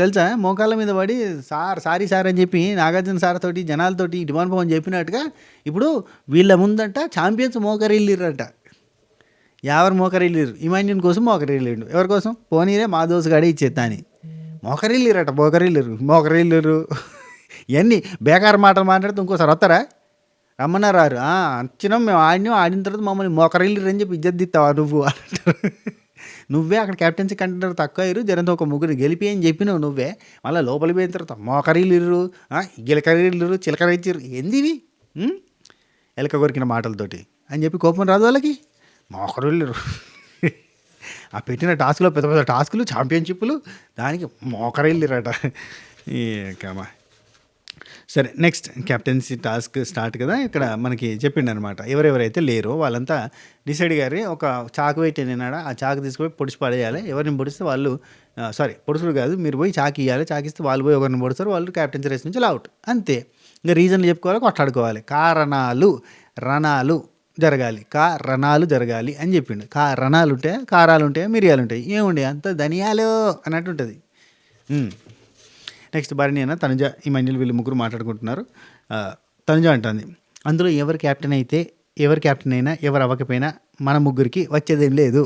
తెలుసా, మోకాళ్ళ మీద పడి సారీ సార్ అని చెప్పి నాగార్జున సార్ తోటి జనాలతోటి డిమాండ్ పవన్ చెప్పినట్టుగా ఇప్పుడు వీళ్ళ ముందంట ఛాంపియన్స్ మోకరిల్లిర్రంట. ఎవరు మోకరిల్లిరు? ఇమాన్యుల్ కోసం మోకరిల్లిండు. ఎవరి కోసం? పోనీరే మా దోసుగాడే ఇచ్చేద్దా అని మోకరిల్లిరు. ఇవన్నీ బేకారు మాటలు మాట్లాడితే ఇంకోసారి వస్తారా? రమ్మన్నారు వచ్చినాం మేము, ఆడిన తర్వాత మమ్మల్ని మోకరిల్లిరు అని చెప్పి ఇజ్జత్ దిస్తావా నువ్వు అంటారు. నువ్వే అక్కడ క్యాప్టెన్సీ కంటెండర్ తక్కువ అయ్యారు, జరంతో ఒక ముగ్గురు గెలిపి అని చెప్పినావు నువ్వే. మళ్ళీ లోపలికి పోయిన తర్వాత మోకరిల్లిరు, గిలకరిల్లిరు, చిలకరిచ్చిర్రు, ఏందివి ఎలక కొరికిన మాటలతోటి అని చెప్పి కోపం రాదు వాళ్ళకి. మోకరిల్లిరు ఆ పెట్టిన టాస్క్లో పెద్ద పెద్ద టాస్కులు, ఛాంపియన్షిప్లు, దానికి మోకరిల్లిరట. కామా సరే, నెక్స్ట్ క్యాప్టెన్సీ టాస్క్ స్టార్ట్ కదా. ఇక్కడ మనకి చెప్పిండు అనమాట, ఎవరెవరైతే లేరో వాళ్ళంతా డిసైడ్ గారి ఒక చాకు పెట్టినాడా, ఆ చాకు తీసుకుపోయి పొడిచి పడేయాలి. ఎవరిని పొడిస్తే వాళ్ళు పొడుచుడు కాదు, మీరు పోయి చాకు ఇవ్వాలి, చాకిస్తే వాళ్ళు పోయి ఒకరిని పొడుస్తారు, వాళ్ళు క్యాప్టెన్సీ రేస్ నుంచి అవుట్, అంతే. ఇంకా రీజన్లు చెప్పుకోవాలి, కొట్లాడుకోవాలి, రణాలు జరగాలి అని చెప్పిండు. రణాలు ఉంటాయి, కారాలు ఉంటాయి, మిరియాలు ఉంటాయి, ఏముండే అంత ధనియాలు అన్నట్టు ఉంటుంది. నెక్స్ట్ భరణి అన్న, తనుజ, ఇమాన్యుల్ వీళ్ళు ముగ్గురు మాట్లాడుకుంటున్నారు. తనుజ అంటుంది, అందులో ఎవరు క్యాప్టెన్ అయినా ఎవరు అవ్వకపోయినా మన ముగ్గురికి వచ్చేదేం లేదు.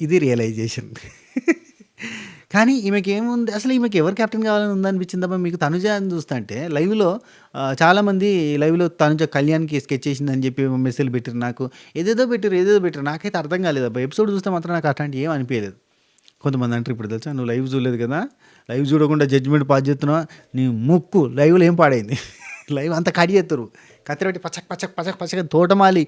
ఇది రియలైజేషన్. కానీ ఈమెకి ఏముంది అసలు, ఈమెకి ఎవరు క్యాప్టెన్ కావాలని ఉందనిపించిందమ్మా మీకు? తనుజ అని చూస్తా అంటే లైవ్లో చాలామంది తనుజ కళ్యాణ్కి స్కెచ్ చేసిందని చెప్పి మెసేజ్లు పెట్టారు, నాకు ఏదేదో పెట్టారు, నాకైతే అర్థం కాలేదబ్బా. ఎపిసోడ్ చూస్తే మాత్రం నాకు అట్లాంటి ఏం అనిపించలేదు. కొంతమంది అంటారు, ఇప్పుడు తెలుసా నువ్వు లైవ్ చూడలేదు కదా, లైవ్ చూడకుండా జడ్జిమెంట్ పాస్ చేస్తున్నావు, నీ ముక్కు లైవ్లో ఏం పాడైంది లైవ్ అంతా కడి చేస్తారు కత్తిరబట్టి పచ్చక్ పచ్చక్ పచ్చక్ పచ్చక తోటమాలి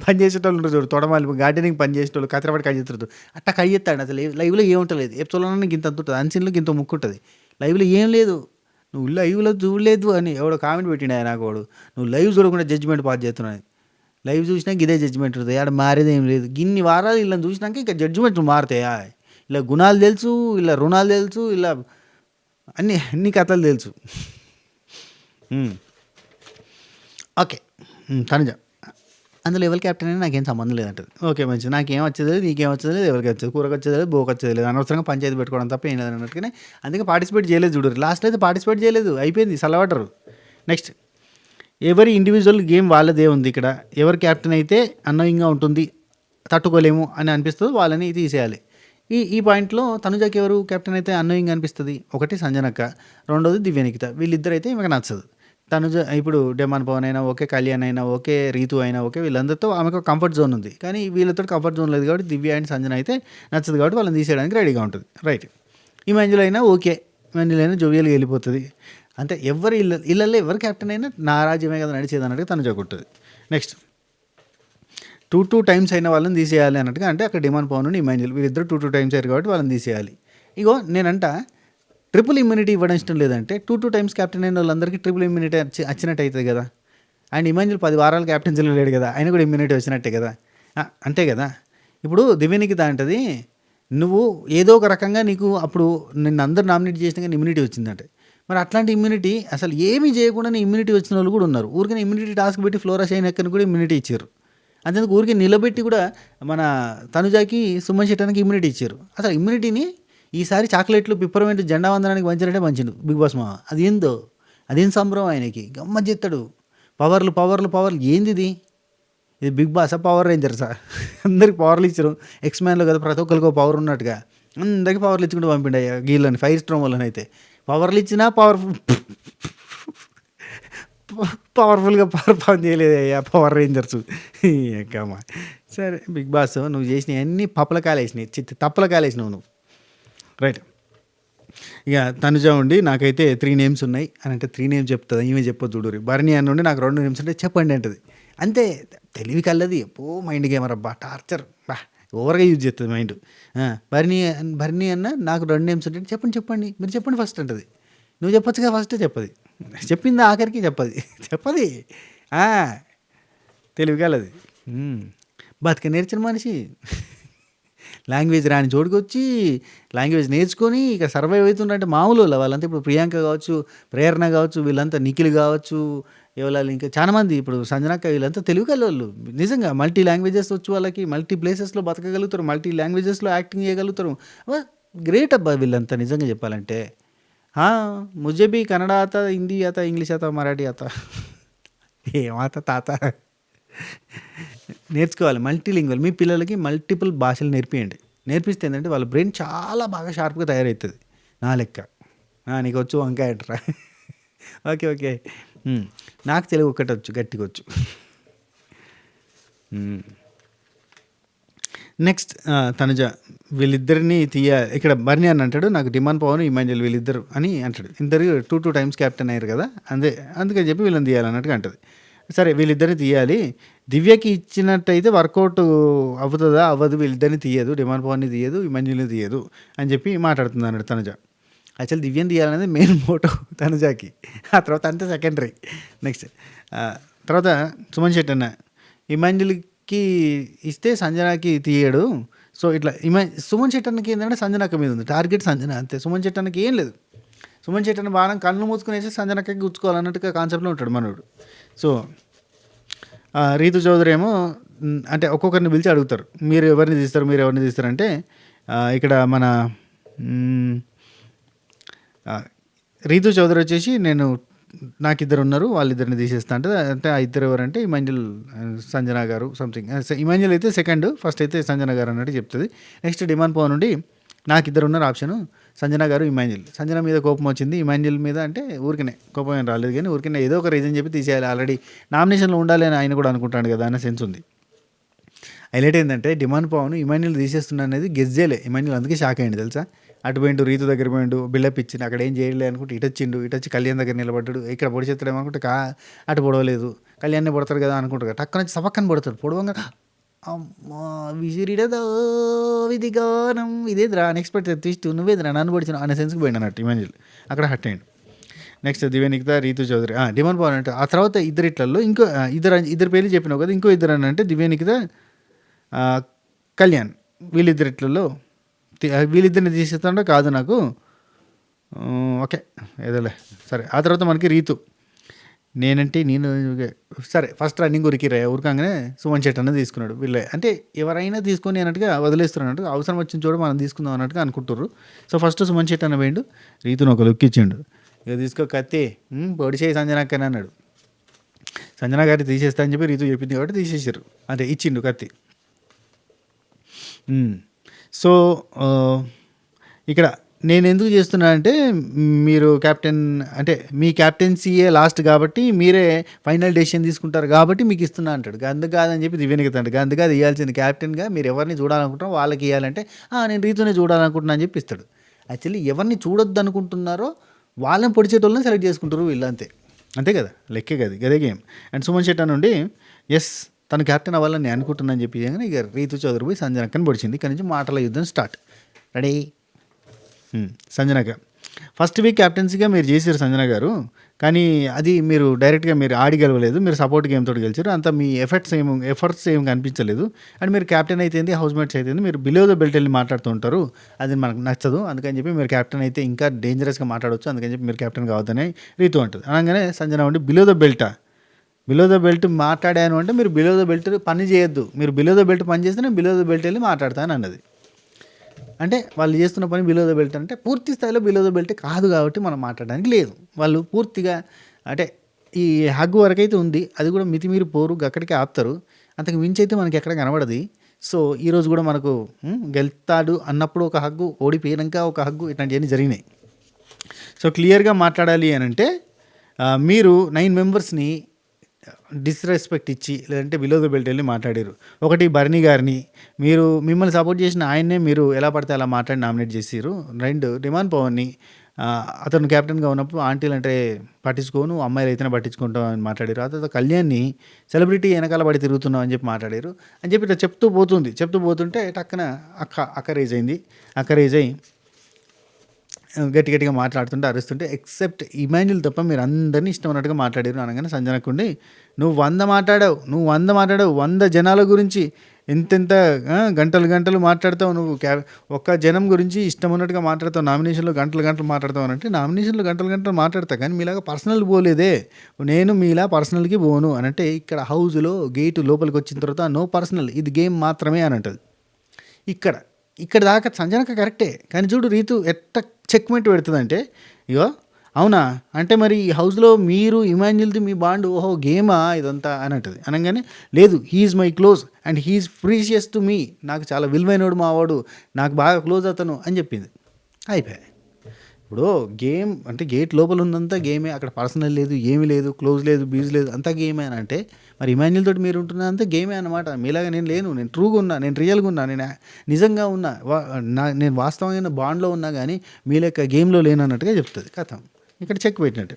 పని చేసేటోళ్ళు ఉంటారు చూడు, తోటమాలి గార్డెనింగ్ పని చేసేటోళ్ళు కత్తిరబట్టి కడి చేస్తారు అట్టా కడి చేస్తాడు. అసలు లైవ్లో ఏముంటలేదు, ఎపిసోడ్లో గింత అంత ఉంటుంది, అన్సీన్లో గింత ముక్కు ఉంటుంది, లైవ్లో ఏం లేదు. నువ్వు లైవ్లో చూడలేదు అని ఎవడో కామెంట్ పెట్టిండు ఆయన, నాకు వాడు నువ్వు లైవ్ చూడకుండా జడ్జిమెంట్ పాస్ చేస్తున్నావు. లైవ్ చూసినా ఇదే జడ్జిమెంట్ ఉంటుంది, ఆడ మారేది ఏం లేదు. గిన్ని వారాలు ఇలా చూసినాక ఇంకా జడ్జిమెంట్లు మారుతాయా? ఇలా గుణాలు తెలుసు, ఇలా రుణాలు తెలుసు, ఇలా అన్ని కథలు తెలుసు. ఓకే, తనుజ అందులో ఎవరి క్యాప్టెన్ అయినా నాకేం సంబంధం లేదంటది. ఓకే మంచిది, నాకేం వచ్చేది లేదు, నీకేం వచ్చేది లేదు, ఎవరికి వచ్చేది, కూరకు వచ్చేది లేదు, బోకు వచ్చేది లేదు, అనవసరంగా పంచాయతీ పెట్టుకోవడం తప్ప ఏం లేదు అన్నట్టుగానే అందుకే పార్టిసిపేట్ చేయలేదు. చూడరు లాస్ట్లో అయితే పార్టిసిపేట్ చేయలేదు, అయిపోయింది, సలవాటరు. నెక్స్ట్, ఎవరి ఇండివిజువల్ గేమ్ వాళ్ళదే ఉంది. ఇక్కడ ఎవరి క్యాప్టెన్ అయితే అన్నోయింగ్గా ఉంటుంది, తట్టుకోలేము అని అనిపిస్తుంది వాళ్ళని తీసేయాలి. ఈ పాయింట్లో తనుజకి ఎవరు కెప్టెన్ అయితే అన్నోయింగ్ అనిపిస్తుంది? ఒకటి సంజనక్క, రెండోది దివ్యనికిత. వీళ్ళిద్దరైతే ఈమెకు నచ్చదు. తనుజ ఇప్పుడు డెమాన్ పవన్ అయినా ఓకే, కళ్యాణ్ అయినా ఓకే, రీతు అయినా ఓకే, వీళ్ళందరితో ఆమెకు కంఫర్ట్ జోన్ ఉంది. కానీ వీళ్ళతో కంఫర్ట్ జోన్ లేదు కాబట్టి దివ్య అండ్ సంజన అయితే నచ్చదు కాబట్టి వాళ్ళని తీసేయడానికి రెడీగా ఉంటుంది. రైట్, ఈ మంజులు అయినా ఓకే, మంజులు అయినా జోవియల్గా వెళ్ళిపోతుంది. అంటే ఎవరు ఇళ్ళల్లో ఎవరు కెప్టెన్ అయినా నా రాజ్యమే కదా నడిచేది అన్నట్టుగా తనుజ కొట్టుతుంది. నెక్స్ట్, 2 టైమ్స్ అయిన వాళ్ళని తీసేయాలి అన్నట్టుగా, అంటే అక్కడ డిమాండ్ పవన్ నుండి ఇమాన్యుల్ వీళ్ళిద్దరు 2 టైమ్స్ అయ్యారు కాబట్టి వాళ్ళని తీసేయాలి. ఇగో నేనంట ట్రిపుల్ ఇమ్యూనిటీ ఇవ్వడం ఇష్టం లేదంటే 2 టైమ్స్ క్యాప్టెన్ అయిన వాళ్ళందరికీ ట్రిపుల్ ఇమ్యూనిటీ వచ్చినట్టు అవుతుంది కదా. అండ్ ఇమాన్యుల్ 10 వారాలు క్యాప్టెన్సీలో లేడు కదా, ఆయన కూడా ఇమ్యూనిటీ వచ్చినట్టే కదా. అంతే కదా. ఇప్పుడు దివ్యనికిత అంటది, నువ్వు ఏదో ఒక రకంగా నీకు అప్పుడు నిన్ను అందరు నామినేట్ చేసినా కానీ ఇమ్యూనిటీ వచ్చిందంటే, మరి అట్లాంటి ఇమ్యూనిటీ అసలు ఏమీ చేయకుండా ఇమ్యూనిటీ వచ్చిన వాళ్ళు కూడా ఉన్నారు. ఊరికనే ఇమ్యూనిటీ టాస్క్ పెట్టి ఫ్లోరా షైన్ ఎక్కని కూడా ఇమ్యూనిటీ ఇచ్చారు. అంతేందుకు ఊరికి నిలబెట్టి కూడా మన తనుజాకి, సుమన్ శెట్టానికి ఇమ్యూనిటీ ఇచ్చారు. అసలు ఇమ్యూనిటీని ఈసారి చాక్లెట్లు పిప్పరమెంట్ జెండా వందనానికి మంచినట్టే మంచిండు బిగ్ బాస్ మామ. అదేం సంబరం ఆయనకి, గమ్మత్ చేస్తాడు. పవర్లు ఏంది ఇది బిగ్ బాసా, పవర్ రేంజర్సా? అందరికి పవర్లు ఇచ్చారు. ఎక్స్మ్యాన్లో కదా ప్రతి ఒక్కరికి పవర్ ఉన్నట్టుగా అందరికీ పవర్లు ఇచ్చుకుంటూ పంపిండు అయ్యా గీళ్ళని, ఫైర్ స్ట్రోమ్ వాళ్ళని. అయితే పవర్లు ఇచ్చినా పవర్ఫుల్గా పర్ఫామ్ చేయలేదు అయ్యా పవర్ రేంజర్స్. ఎక్కమ్మా సరే బిగ్ బాస్, నువ్వు చేసినవి అన్నీ పప్పలకాయలు వేసినాయి, తప్పలకాయలు వేసినావు నువ్వు. రైట్, ఇక తనుజ ఉండి నాకైతే 3 నేమ్స్ ఉన్నాయి అని అంటే 3 నేమ్స్ చెప్తుంది, ఈమె చెప్పొద్దు చూడరు. బర్నీ అని ఉండి నాకు 2 నేమ్స్ అంటే చెప్పండి అంటది. అంతే, తెలివి కల్లది. మైండ్ గేమర్ అబ్బా, టార్చర్ బా, ఓవర్గా యూజ్ చేస్తుంది మైండ్. బర్నీ అన్న నాకు 2 నేమ్స్ అంటే చెప్పండి మీరు చెప్పండి ఫస్ట్ అంటది. నువ్వు చెప్పొచ్చుగా ఫస్ట్, చెప్పింది ఆఖరికి చెప్పది. తెలివి కలది, బతిక నేర్చిన మనిషి. లాంగ్వేజ్ రాని చోటుకు వచ్చి లాంగ్వేజ్ నేర్చుకొని ఇక సర్వైవ్ అవుతుందంటే మామూలు వాళ్ళంతా. ఇప్పుడు ప్రియాంక కావచ్చు, ప్రేరణ కావచ్చు, వీళ్ళంతా నిఖిల్ కావచ్చు, ఎవరు ఇంకా చాలా మంది, ఇప్పుడు సంజనక్క, వీళ్ళంతా తెలుగు కలవాళ్ళు. నిజంగా మల్టీ లాంగ్వేజెస్ వచ్చి వాళ్ళకి మల్టీ ప్లేసెస్లో బతకగలుగుతారు, మల్టీ లాంగ్వేజెస్లో యాక్టింగ్ చేయగలుగుతారు. గ్రేట్ అబ్బా వీళ్ళంతా నిజంగా చెప్పాలంటే. ముझे भी కన్నడ ఆతా, హిందీ ఆతా, ఇంగ్లీష్ ఆతా, మరాఠీ ఆతా, ఏమాత తాత నేర్చుకోవాలి. మల్టీలింగ్వల్, మీ పిల్లలకి మల్టిపుల్ భాషలు నేర్పిస్తే ఏంటంటే వాళ్ళ బ్రెయిన్ చాలా బాగా షార్ప్గా తయారవుతుంది. నా లెక్క నీకు వచ్చు వంకాయ అంటారా? ఓకే, నాకు తెలుగు ఒక్కటి వచ్చు, గట్టిగా వచ్చు. నెక్స్ట్, తనుజ వీళ్ళిద్దరిని ఇక్కడ బర్నీ అని అంటాడు, నాకు డిమాండ్ పవన్ ఇమాన్యుల్ వీళ్ళిద్దరు అని అంటాడు. ఇద్దరు 2 టైమ్స్ క్యాప్టెన్ అయ్యారు కదా, అందుకని చెప్పి వీళ్ళని తీయాలన్నట్టుగా అంటది. సరే వీళ్ళిద్దరిని తీయాలి, దివ్యకి ఇచ్చినట్టయితే వర్కౌట్ అవుతుందా అవ్వదు, వీళ్ళిద్దరిని తీయదు, డిమాండ్ పవర్ని తీయదు, ఇమాన్యుల్ని తీయదు అని చెప్పి మాట్లాడుతుంది అన్నాడు తనుజ. యాక్చువల్ దివ్యని తీయాలనేది మెయిన్ మోటో తనుజాకి, ఆ తర్వాత అంతే సెకండరీ. నెక్స్ట్ తర్వాత సుమన్ శెట్టి అన్న, ఇమాన్యుల్కి ఇస్తే సంజనాకి తీయడు. సో ఇట్లా సుమన్ శెట్టి అన్నకి ఏంటంటే సంజనక్క మీద ఉంది టార్గెట్, సంజన అంతే. సుమన్ శెట్టి అన్నకి ఏం లేదు. సుమన్ శెట్టి అన్న బాగా కళ్ళు మూసుకునేసి సంజనక్కకి గుచ్చుకోవాలన్నట్టుగా కాన్సెప్ట్లో ఉంటాడు మనోడు. సో రీతు చౌదరి ఏమో అంటే ఒక్కొక్కరిని పిలిచి అడుగుతారు, మీరు ఎవరిని తీస్తారంటే ఇక్కడ మన రీతు చౌదరి వచ్చేసి నాకు 2 ఉన్నారు, వాళ్ళిద్దరిని తీసేస్తా అంటే ఆ ఇద్దరు ఎవరంటే ఇమాన్యుల్, సంజన గారు సంథింగ్. ఇమాన్యుల్ అయితే సెకండ్, ఫస్ట్ అయితే సంజన గారు అన్నట్టు చెప్తుంది. నెక్స్ట్ డిమాండ్ పవన్ నుండి నాకు 2 ఉన్నారు ఆప్షన్, సంజన గారు, ఇమాన్యుల్. సంజన మీద కోపం వచ్చింది, ఇమాన్యుల్ మీద అంటే ఊరికనే కోపం ఏం రాలేదు, కానీ ఊరికనే ఏదో ఒక రీజన్ చెప్పి తీసేయాలి. ఆల్రెడీ నామినేషన్లో ఉండాలి అని ఆయన కూడా అనుకుంటాడు కదా అన్న సెన్స్ ఉంది. హైలైట్ ఏంటంటే డిమాండ్ పవన్ ఇమాన్యుల్ తీసేస్తున్నా అనేది గెస్ చేయలే ఇమాన్యుల్, అందుకే షాక్ అయ్యింది తెలుసా. అటు పోయిండు రీతు దగ్గర పోయిండు బిల్డప్ ఇచ్చింది, అక్కడ ఏం చేయలే అనుకుంటే ఇటు వచ్చిండు, ఇటు వచ్చి కళ్యాణ్ దగ్గర నిలబడ్డాడు, ఇక్కడ పొడి చేస్తాడేమో అనుకుంటే అటు పొడవలేదు, కళ్యాణ్ని పొడతాడు కదా అనుకుంటారు, టక్కన వచ్చి సపక్కని పడతాడు, పొడవంగా అమ్మా విసిరిడదో విధిగానం ఇదేదిరా అన్ఎక్స్పెక్టెడ్ ట్విస్ట్, నువ్వేదిరా నన్ను పొడిచిన అనే సెన్స్కి పోయిండు అన్నట్టు ఇమాన్యుల్, అక్కడ హట్ అయ్యిండు. నెక్స్ట్ దివ్యనికిత, రీతు చౌదరి, డిమాండ్ పవన్ అంటే ఆ తర్వాత ఇద్దరిట్లలో ఇంకో ఇద్దరు పేర్లు చెప్పినావు కదా, ఇంకో ఇద్దరు అని అంటే దివ్యనికిత, కళ్యాణ్, వీళ్ళిద్దరిట్లలో వీళ్ళిద్దరిని తీసేస్తాడో కాదు నాకు ఓకే ఏదోలే సరే. ఆ తర్వాత మనకి రీతు, నేనంటే నేను సరే ఫస్ట్ రన్నింగ్ ఉరికాగానే సుమన్ శెట్టి అన్నది తీసుకున్నాడు, వీళ్ళే అంటే ఎవరైనా తీసుకొని అన్నట్టుగా వదిలేస్తున్నట్టు, అవసరం వచ్చిన చోట మనం తీసుకుందాం అన్నట్టుగా అనుకుంటారు. సో ఫస్ట్ సుమన్ శెట్టి అన్న పోయిండు, రీతును ఒక లుక్ ఇచ్చిండు, ఇక తీసుకో కత్తి పొడి చేయి సంజనాక్కని అన్నాడు. సంజనా గారి తీసేస్తా అని చెప్పి రీతు చెప్పింది కాబట్టి తీసేసారు, అంటే ఇచ్చిండు కత్తి. సో ఇక్కడ నేను ఎందుకు చేస్తున్నా అంటే మీరు క్యాప్టెన్ అంటే మీ క్యాప్టెన్సీయే లాస్ట్ కాబట్టి మీరే ఫైనల్ డెసిషన్ తీసుకుంటారు కాబట్టి మీకు ఇస్తున్నా అంటాడు. గందు కాదని చెప్పి దివ్యనికిత అంటాడు, గందు కాదు ఇవ్వాల్సింది క్యాప్టెన్గా మీరు ఎవరిని చూడాలనుకుంటారో వాళ్ళకి ఇవ్వాలంటే నేను రీతునే చూడాలనుకుంటున్నా అని చెప్పి ఇస్తాడు. యాక్చువల్లీ ఎవరిని చూడొద్దు అనుకుంటున్నారో వాళ్ళని పొడిచేటోళ్ళని సెలెక్ట్ చేసుకుంటారు వీళ్ళు, అంతే కదా, లెక్కే కదా గదే గేమ్. అండ్ సుమన్ శెట్టి నుండి ఎస్ తను క్యాప్టెన్ అవ్వాలని నేను అనుకుంటున్నాను చెప్పి ఇక రీతు చౌదరి పోయి సంజనక్కని పొడిచింది. ఇక్కడ నుంచి మాటల యుద్ధం స్టార్ట్. రెడీ సంజనక ఫస్ట్ వీక్ క్యాప్టెన్సీగా మీరు చేశారు సంజన గారు, కానీ అది మీరు డైరెక్ట్గా మీరు ఆడి గెలవలేదు, మీరు సపోర్ట్ గేమ్ తోటి గెలిచారు, అంత మీ ఎఫర్ట్స్ ఏం కనిపించలేదు. అండ్ మీరు క్యాప్టెన్ అయితే హౌస్ మేట్స్ అయితే మీరు బిలో ద బెల్ట్ వెళ్ళి మాట్లాడుతూ ఉంటారు, అది మనకు నచ్చదు, అందుకని చెప్పి మీరు క్యాప్టెన్ అయితే ఇంకా డేంజరస్గా మాట్లాడవచ్చు, అందుకని చెప్పి మీరు క్యాప్టెన్ కావద్దని రీతు అంటుంది. అనగానే సంజన ఉండి బిలో ద బెల్ట్ మాట్లాడాను అంటే మీరు బిలో ద బెల్ట్ పని చేయొద్దు, మీరు బిలో ద బెల్ట్ పని చేస్తే నేను బిలో ద బెల్ట్ వెళ్ళి మాట్లాడతాను అన్నది. అంటే వాళ్ళు చేస్తున్న పని బిలో ద బెల్ట్ అంటే పూర్తి స్థాయిలో బిలో ద బెల్ట్ కాదు కాబట్టి మనం మాట్లాడడానికి లేదు. వాళ్ళు పూర్తిగా అంటే ఈ హగ్గు వరకు అయితే ఉంది, అది కూడా మితిమీరి పోరు, అక్కడికి ఆపుతారు, అంతకు మించి అయితే మనకి ఎక్కడ కనబడదు. సో ఈరోజు కూడా మనకు గెలుతాడు అన్నప్పుడు ఒక హగ్గు, ఓడిపోయాక ఒక హగ్గు, ఇట్లాంటివన్నీ జరిగినాయి. సో క్లియర్గా మాట్లాడాలి అని అంటే మీరు 9 మెంబర్స్ని డిస్రెస్పెక్ట్ ఇచ్చి లేదంటే బిలో ద బెల్ట్ వెళ్ళి మాట్లాడారు. ఒకటి భరణి గారిని మీరు మిమ్మల్ని సపోర్ట్ చేసిన ఆయన్నే మీరు ఎలా పడితే అలా మాట్లాడి నామినేట్ చేసారు. 2 డిమాండ్ పవన్ని అతను క్యాప్టెన్గా ఉన్నప్పుడు ఆంటీలు అంటే పట్టించుకోను, అమ్మాయిలు అయితేనే పట్టించుకుంటాం అని మాట్లాడారు. ఆ తర్వాత కళ్యాణ్ని సెలబ్రిటీ వెనకాల పడి తిరుగుతున్నాం అని చెప్పి మాట్లాడారు అని చెప్పి ఇట్లా చెప్తూ పోతుంటే టక్కన అక్క రేజ్ అయింది. అక్క రేజ్ అయ్యి గట్టిగా మాట్లాడుతుంటే అరుస్తుంటే ఎక్సెప్ట్ ఇమాన్యుల్ తప్ప మీరు అందరినీ ఇష్టం అన్నట్టుగా మాట్లాడారు అనగానే సంజనకుండి నువ్వు 100 మాట్లాడావు 100 జనాల గురించి ఎంతెంత గంటలు మాట్లాడతావు నువ్వు, ఒక్క జనం గురించి ఇష్టం ఉన్నట్టుగా మాట్లాడతావు, నామినేషన్లో గంటలు మాట్లాడతావు అంటే నామినేషన్లో గంటలు మాట్లాడతా కానీ మీలాగా పర్సనల్ పోలేదే, నేను మీలా పర్సనల్కి పోను అని అంటే ఇక్కడ హౌస్లో గేటు లోపలికి వచ్చిన తర్వాత నో పర్సనల్, ఇది గేమ్ మాత్రమే అని అంటుంది. ఇక్కడ దాకా సంజనక కరెక్టే, కానీ చూడు రీతు ఎట్ట చెక్మెంట్ పెడుతుందంటే ఇగో అవునా అంటే మరి ఈ హౌస్లో మీరు ఇమాన్యుల్ది మీ బాండ్ ఓహో గేమా ఇదంతా అని అంటుంది. అనగానే లేదు he's my close and he's precious to me, నాకు చాలా విలువైనడు మావాడు, నాకు బాగా క్లోజ్ అతను అని చెప్పింది. అయిపోయాయి. ఇప్పుడు గేమ్ అంటే గేట్ లోపల ఉందంతా గేమే, అక్కడ పర్సనల్ లేదు, ఏమీ లేదు, క్లోజ్ లేదు, బీజ్ లేదు, అంతా గేమే అని అంటే మరి ఇమాన్యుల్ తోటి మీరు ఉంటున్నంతా గేమే అనమాట. మీలాగా నేను లేను, నేను ట్రూగా ఉన్నా, నేను రియల్గా ఉన్నా, నేను నిజంగా ఉన్నా, నేను వాస్తవమైన బాండ్లో ఉన్నా కానీ మీ లెక్క గేమ్లో లేను అన్నట్టుగా చెప్తుంది. కథం ఇక్కడ చెక్ పెట్టినట్టు.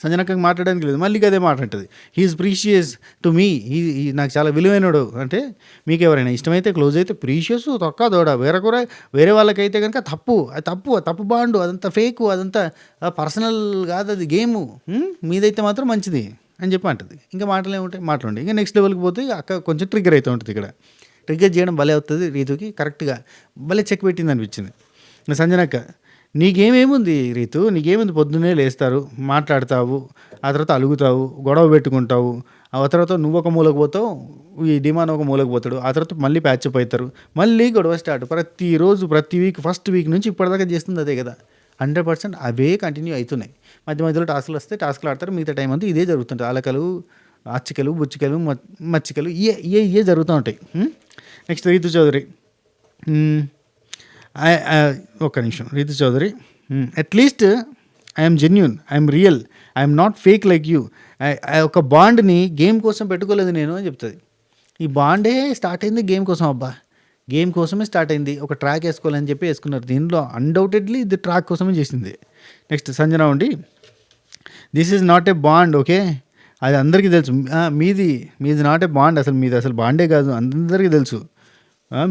సంజనక్కకి మాట్లాడడానికి లేదు, మళ్ళీ అదే మాట అంటుంది. హీఈస్ ప్రీషియస్ టు మీ, నాకు చాలా విలువైనడు అంటే మీకు ఎవరైనా ఇష్టమైతే క్లోజ్ అయితే ప్రీషియస్ తొక్క దోడ, వేరే వాళ్ళకైతే కనుక తప్పు బాండు, అదంతా ఫేకు, అదంతా పర్సనల్ కాదు, అది గేము, మీదైతే మాత్రం మంచిది అని చెప్పి అంటుంది. ఇంకా మాటలు ఏముంటాయి, మాట్లాడండి. ఇంకా నెక్స్ట్ లెవెల్కి పోతే అక్క కొంచెం ట్రిగ్గర్ అవుతూ ఉంటుంది. ఇక్కడ ట్రిగ్గర్ చేయడం భలే అవుతుంది రీతుకి, కరెక్ట్గా భలే చెక్ పెట్టింది అనిపించింది. ఇంకా సంజనక్క నీకేమేముంది రీతు, నీకేముంది, పొద్దున్నే లేస్తారు, మాట్లాడతావు, ఆ తర్వాత అలుగుతావు, గొడవ పెట్టుకుంటావు, ఆ తర్వాత నువ్వు ఒక మూలకు పోతావు, ఈ డిమాండ్ ఒక మూలకు పోతాడు, ఆ తర్వాత మళ్ళీ ప్యాచప్ అవుతారు, మళ్ళీ గొడవ స్టార్ట్. ప్రతిరోజు ప్రతి వీక్ ఫస్ట్ వీక్ నుంచి ఇప్పటిదాకా చేస్తుంది అదే కదా. 100% అవే కంటిన్యూ అవుతున్నాయి. మధ్యలో టాస్క్లు వస్తే టాస్క్లు ఆడతారు, మిగతా టైం అంతా ఇదే జరుగుతుంటుంది. అలకలు, అచ్చికలు, బుచ్చికలు, మచ్చికలు ఇవే జరుగుతూ ఉంటాయి. నెక్స్ట్ రీతు చౌదరి, ఒక్క నిమిషం. Ritu Chaudhary at least I'm genuine, I'm real, I'm not fake like you. ఒక బాండ్ని గేమ్ కోసం పెట్టుకోలేదు నేను అని చెప్తుంది. ఈ బాండే స్టార్ట్ అయింది గేమ్ కోసం. అబ్బా గేమ్ కోసమే స్టార్ట్ అయింది. ఒక ట్రాక్ వేసుకోవాలని చెప్పి వేసుకున్నారు. దీనిలో అన్‌డౌటెడ్‌లీ ఇది ట్రాక్ కోసమే చేసింది. నెక్స్ట్ సంజన ఉండి this is not a bond okay. అది అందరికీ తెలుసు. మీది నాట్ ఏ బాండ్, మీది అసలు బాండే కాదు, అందరికీ తెలుసు.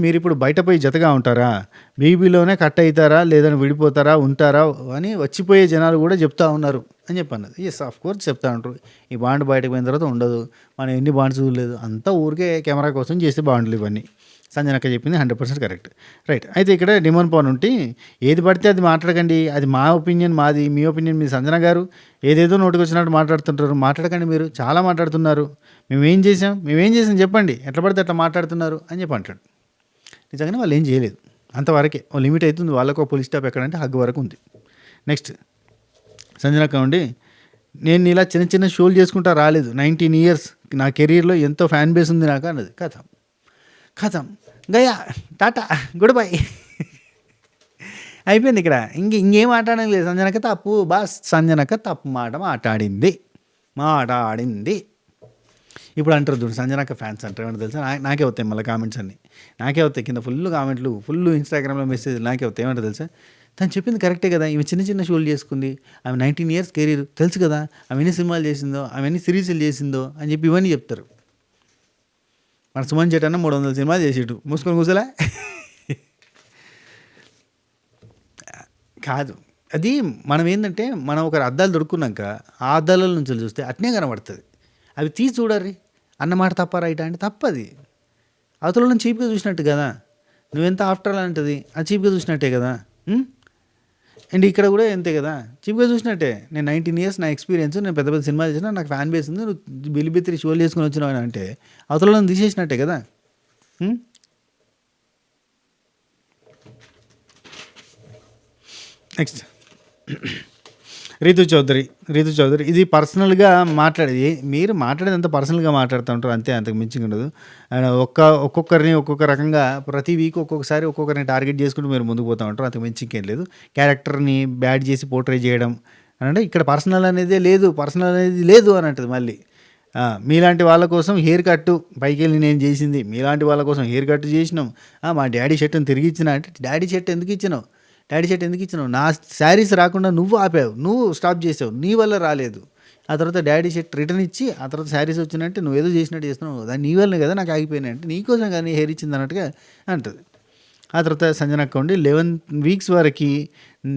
మీరిప్పుడు బయట పోయి జతగా ఉంటారా, బీబీలోనే కట్ అవుతారా, లేదని విడిపోతారా, ఉంటారా అని వచ్చిపోయే జనాలు కూడా చెప్తా ఉన్నారు అని చెప్పన్నది. ఎస్ ఆఫ్ కోర్స్ చెప్తా ఉంటారు. ఈ బాండ్ బయటకు పోయిన తర్వాత ఉండదు, మనం ఎన్ని బాండ్స్ చూడలేదు, అంతా ఊరికే కెమెరా కోసం చేసే బాండ్లు ఇవన్నీ. సంజనక్క చెప్పింది 100% కరెక్ట్. రైట్. అయితే ఇక్కడ డిమోన్ పవన్ ఉంటే ఏది పడితే అది మాట్లాడకండి, అది మా ఒపీనియన్ మాది, మీ ఒపీనియన్ మీ. సంజన గారు ఏదేదో నోటికి వచ్చినట్టు మాట్లాడుతుంటారు, మాట్లాడకండి, మీరు చాలా మాట్లాడుతున్నారు, మేమేం చేసాం చెప్పండి, ఎట్లా పడితే అట్లా మాట్లాడుతున్నారు అని చెప్పి అంటాడు. నిజంగానే వాళ్ళు ఏం చేయలేదు, అంతవరకే ఓ లిమిట్ అవుతుంది వాళ్ళకు. ఒక పోలీస్ స్టాప్ ఎక్కడంటే హగ్ వరకు ఉంది. నెక్స్ట్ సంజనక్క ఉండి నేను ఇలా చిన్న చిన్న షోలు చేసుకుంటా రాలేదు, 19 years నా కెరీర్లో ఎంతో ఫ్యాన్ బేస్ ఉంది నాకు అన్నది. కథం గయా టాటా గుడ్ బై అయిపోయింది. ఇక్కడ ఇంకేం మాట్లాడడం లేదు. సంజనక్క తప్పు బాస్, సంజనక్క తప్పు మాట మాట్లాడింది. ఇప్పుడు అంటారు చూడు సంజనక్క ఫ్యాన్స్ అంటారు, ఏమంటే తెలుసా, నాకే వస్తాయి మళ్ళీ కామెంట్స్ అన్నీ, నాకే వస్తాయి కింద ఫుల్ కామెంట్లు, ఫుల్ ఇన్స్టాగ్రామ్లో మెసేజ్ నాకే వస్తాయి. ఏమంటారు తెలుసా, తను చెప్పింది కరెక్టే కదా, ఈమె చిన్న చిన్న షోలు చేసుకుంది, ఆమె 19 years కెరీర్ తెలుసు కదా, ఆమె ఎన్ని సినిమాలు చేసిందో, ఆమె ఎన్ని సిరీస్లు చేసిందో అని చెప్పి ఇవన్నీ చెప్తారు. మన సుమన్ చెట్టన్న 300 సినిమాలు చేసేటు మూసుకొని కూర్చోలే కాదు. అది మనం ఏంటంటే మనం ఒకరి అద్దాలు దొరుకున్నాక ఆ అద్దాల నుంచి చూస్తే అట్నే కనబడుతుంది. అవి తీసి చూడర్రి అన్నమాట తప్ప రైట్ అంటే తప్పది. అవతల చీప్గా చూసినట్టు కదా, నువ్వెంత ఆఫ్టర్ ఆల్ అంటది అది చీప్గా చూసినట్టే కదా. అండ్ ఇక్కడ కూడా అంతే కదా, చీప్గా చూసినట్టే. నేను 19 years నా ఎక్స్పీరియన్స్, నేను పెద్ద పెద్ద సినిమాలు చేసినా, నాకు ఫ్యాన్ బేస్ ఉంది, నువ్వు బిల్లిబెత్తిరి షోలు చేసుకుని వచ్చినావు అంటే అవతల తీసేసినట్టే కదా. నెక్స్ట్ రీతు చౌదరి ఇది పర్సనల్గా మాట్లాడేది, మీరు మాట్లాడేదంతా పర్సనల్గా మాట్లాడుతూ ఉంటారు అంతే, అంతకు మించి ఉండదు. ఒక్కొక్కరిని ఒక్కొక్క రకంగా ప్రతి వీక్ ఒక్కొక్కసారి ఒక్కొక్కరిని టార్గెట్ చేసుకుంటూ మీరు ముందుకు పోతూ ఉంటారు, అంతకు మించి ఇంకేం లేదు. క్యారెక్టర్ని బ్యాడ్ చేసి పోర్ట్రే చేయడం అని అంటే ఇక్కడ పర్సనల్ అనేది లేదు అని అంటుంది మళ్ళీ. మీలాంటి వాళ్ళ కోసం హెయిర్ కట్టు పైకి వెళ్ళి నేను చేసింది, మీలాంటి వాళ్ళ కోసం హెయిర్ కట్ చేసినాం. మా డాడీ షర్ట్ని తిరిగి ఇచ్చిన అంటే డాడీ షర్ట్ ఎందుకు ఇచ్చినావు, నా శారీస్ రాకుండా నువ్వు ఆపావు, నువ్వు స్టాప్ చేసావు, నీ వల్ల రాలేదు. ఆ తర్వాత డాడీ షర్ట్ రిటర్న్ ఇచ్చి ఆ తర్వాత శారీస్ వచ్చినట్టే నువ్వు ఏదో చేసినట్టు చేస్తున్నావు, దాన్ని నీ వల్లనే కదా నాకు ఆగిపోయినాయి అంటే నీకోసం కానీ హెయిర్ ఇచ్చింది అన్నట్టుగా అంటుంది. ఆ తర్వాత సంజనక్క ఉండి 11 weeks వరకు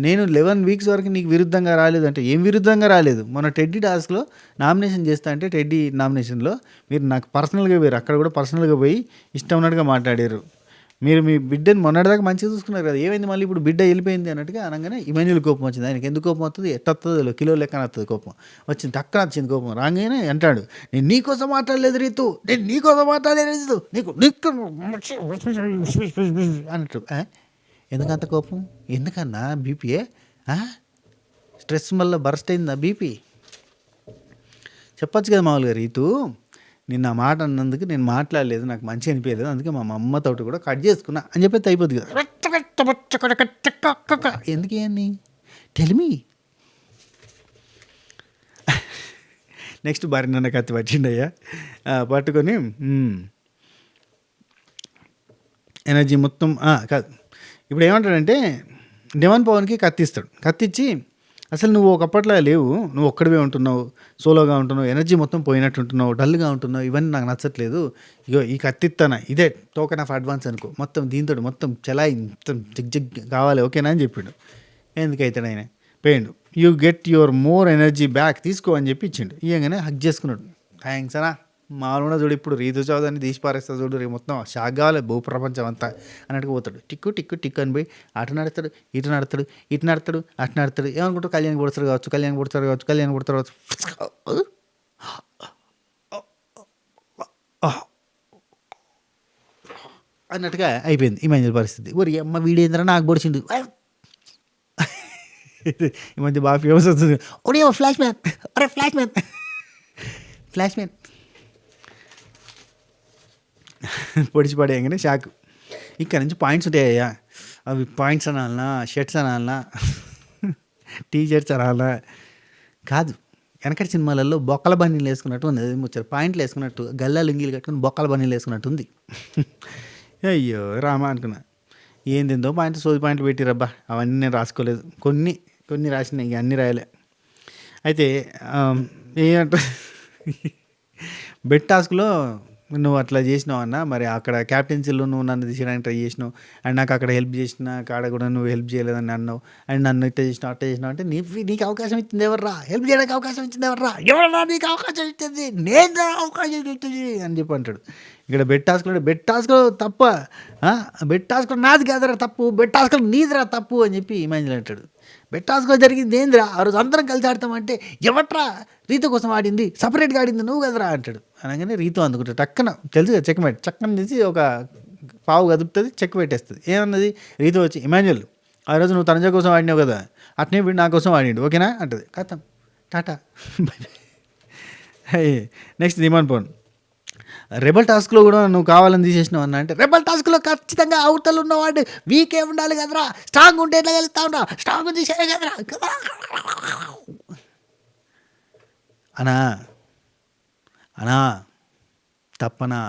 నేను 11 weeks వరకు నీకు విరుద్ధంగా రాలేదు అంటే ఏం విరుద్ధంగా రాలేదు. మన టెడ్డీ టాస్క్లో నామినేషన్ చేస్తా అంటే టెడ్డీ నామినేషన్లో మీరు నాకు పర్సనల్గా పోయారు, అక్కడ కూడా పర్సనల్గా పోయి ఇష్టం ఉన్నట్టుగా మాట్లాడారు. మీరు మీ బిడ్డని మొన్నటిదాకా మంచిగా చూసుకున్నారు కదా, ఏమైంది మళ్ళీ ఇప్పుడు బిడ్డ వెళ్ళిపోయింది అన్నట్టుగా అనగానే ఇమాన్యుల్ కోపం వచ్చింది. ఆయనకి ఎందుకు కోపం వస్తుంది, ఎట్టొస్తుందో కిలో లెక్కన వస్తుంది కోపం, వచ్చింది టక్కన వచ్చింది కోపం. రాగానే అంటాడు నేను నీకోసం మాట్లాడలేదు రీతు, నీకు అన్నట్టు. ఎందుకంత కోపం, ఎందుకన్నా బీపీఏ స్ట్రెస్ వల్ల బర్స్ట్ అయిందా బీపీ? చెప్పచ్చు కదా మామూలుగా, రీతు నిన్న ఆ మాట అన్నందుకు నేను మాట్లాడలేదు, నాకు మంచి అనిపించలేదు, అందుకే మా అమ్మతోటి కూడా కట్ చేసుకున్నా అని చెప్పి అయిపోద్ది కదా. ఎందుకు అని టెల్మీ. నెక్స్ట్ భార్య నన్ను కత్తి పట్టిండయ్యా, పట్టుకొని ఎనర్జీ మొత్తం కాదు. ఇప్పుడు ఏమంటాడంటే డిమాన్ పవన్కి కత్తిచ్చి అసలు నువ్వు ఒకప్పట్లో లేవు, నువ్వు ఒక్కడివే ఉంటున్నావు, సోలోగా ఉంటున్నావు, ఎనర్జీ మొత్తం పోయినట్టు ఉంటున్నావు, డల్గా ఉంటున్నావు, ఇవన్నీ నాకు నచ్చట్లేదు, ఇగో ఈ కత్తిస్తానా ఇదే టోకెన్ ఆఫ్ అడ్వాన్స్ అనుకో, మొత్తం దీంతో మొత్తం చలాయి మొత్తం జిగ్ కావాలి ఓకేనా అని చెప్పిండు. ఎందుకైతాడు ఆయన పోయిండు. You get your more energy back తీసుకో అని చెప్పి ఇచ్చిండు. ఇవ్వగానే హక్ చేసుకున్నాడు. థ్యాంక్స్ అనా. మామూలుగా చూడు ఇప్పుడు రీతు చౌదరిని తీసి పారేస్తా చూడు, రేపు మొత్తం షాక్ కావాలి భూప్రపంచం అంతా అన్నట్టుగా పోతాడు. టిక్కు అని పోయి అటు నడతాడు ఇటు నడతాడు అటు నడతాడు. ఏమనుకుంటారు కళ్యాణ్ పుడతారు కావచ్చు. అన్నట్టుగా అయిపోయింది ఈ మధ్య పరిస్థితి. ఊరి అమ్మ వీడేంద్ర నాకు పొడిచిండు. ఈ మధ్య బాగా ఫేమస్ వస్తుంది. ఒరే ఫ్లాష్ మ్యాన్ పొడిచి పడేయగానే షాక్. ఇక్కడ నుంచి పాయింట్స్ ఉంటాయ్యా, అవి పాయింట్స్ అనాలనా, షర్ట్స్ అనాలనా, టీ షర్ట్స్ అనాలనా కాదు. వెనకటి సినిమాలలో బొక్కల బన్నీలు వేసుకున్నట్టు ఉంది, ముచ్చారు పాయింట్లు వేసుకున్నట్టు, గల్లా లుంగీలు కట్టుకుని బొక్కల బన్నీలు వేసుకున్నట్టు ఉంది. అయ్యో రామా అనుకున్నా. ఏందేందో పాయింట్ సోది పాయింట్లు పెట్టిరబ్బా, అవన్నీ నేను రాసుకోలేదు. కొన్ని కొన్ని రాసిన, ఇక అన్నీ రాయలే. అయితే ఏమంట బెట్ టాస్క్లో నువ్వు అట్లా చేసినావు అన్న, మరి అక్కడ క్యాప్టెన్సీలో నువ్వు నన్ను తీసేయడానికి ట్రై చేసినావు, అండ్ నాకు అక్కడ హెల్ప్ చేసిన కాడ కూడా నువ్వు హెల్ప్ చేయలేదని అన్నావు, అండ్ నన్ను ఇట్లా చేసినావు అట్లా చేసినావు అంటే నీకు అవకాశం ఇచ్చింది ఎవర్రా, హెల్ప్ చేయడానికి అవకాశం ఇచ్చింది ఎవర్రా, ఎవరన్నా నీకు అవకాశం ఇచ్చింది, నేను అవకాశం ఇచ్చింది అని చెప్పి అంటాడు. ఇక్కడ బెట్ టాస్క్లో తప్ప, బెట్ టాస్క్లో నాది కాదురా తప్పు, బెట్ టాస్క్లో నీదిరా తప్పు అని చెప్పి ఇమాజిన్ అంటాడు. బెట్ టాస్క్లో జరిగింది ఏందిరా, ఆ రోజు అందరం కలిసి ఆడతామంటే ఎవట్రా రీతు కోసం ఆడింది, సపరేట్గా ఆడింది నువ్వు కదరా అంటాడు. అనగానే రీతు అందుకుంటాడు, టక్కన తెలుసు కదా చెక్ పెట్టి, చక్కన తీసి ఒక పావు కదుపుతుంది, చెక్ పెట్టేస్తుంది. ఏమన్నది రీతు వచ్చి, ఇమాన్యుయల్ ఆ రోజు నువ్వు తనజ కోసం ఆడినావు కదా, అట్నే వీడు నా కోసం ఆడిండు ఓకేనా అంటది. కథం టాటా. నెక్స్ట్ దిమాన్ పోన్, రెబల్ టాస్క్లో కూడా నువ్వు కావాలని తీసేసినావు అన్న అంటే, రెబల్ టాస్క్లో ఖచ్చితంగా అవతలు ఉన్నవాడు వీకే ఉండాలి కదరా, స్ట్రాంగ్ ఉంటే ఎట్లా వెళ్తా ఉన్నా, స్ట్రాంగ్ తీసే కదరా అనా అనా తప్పనా,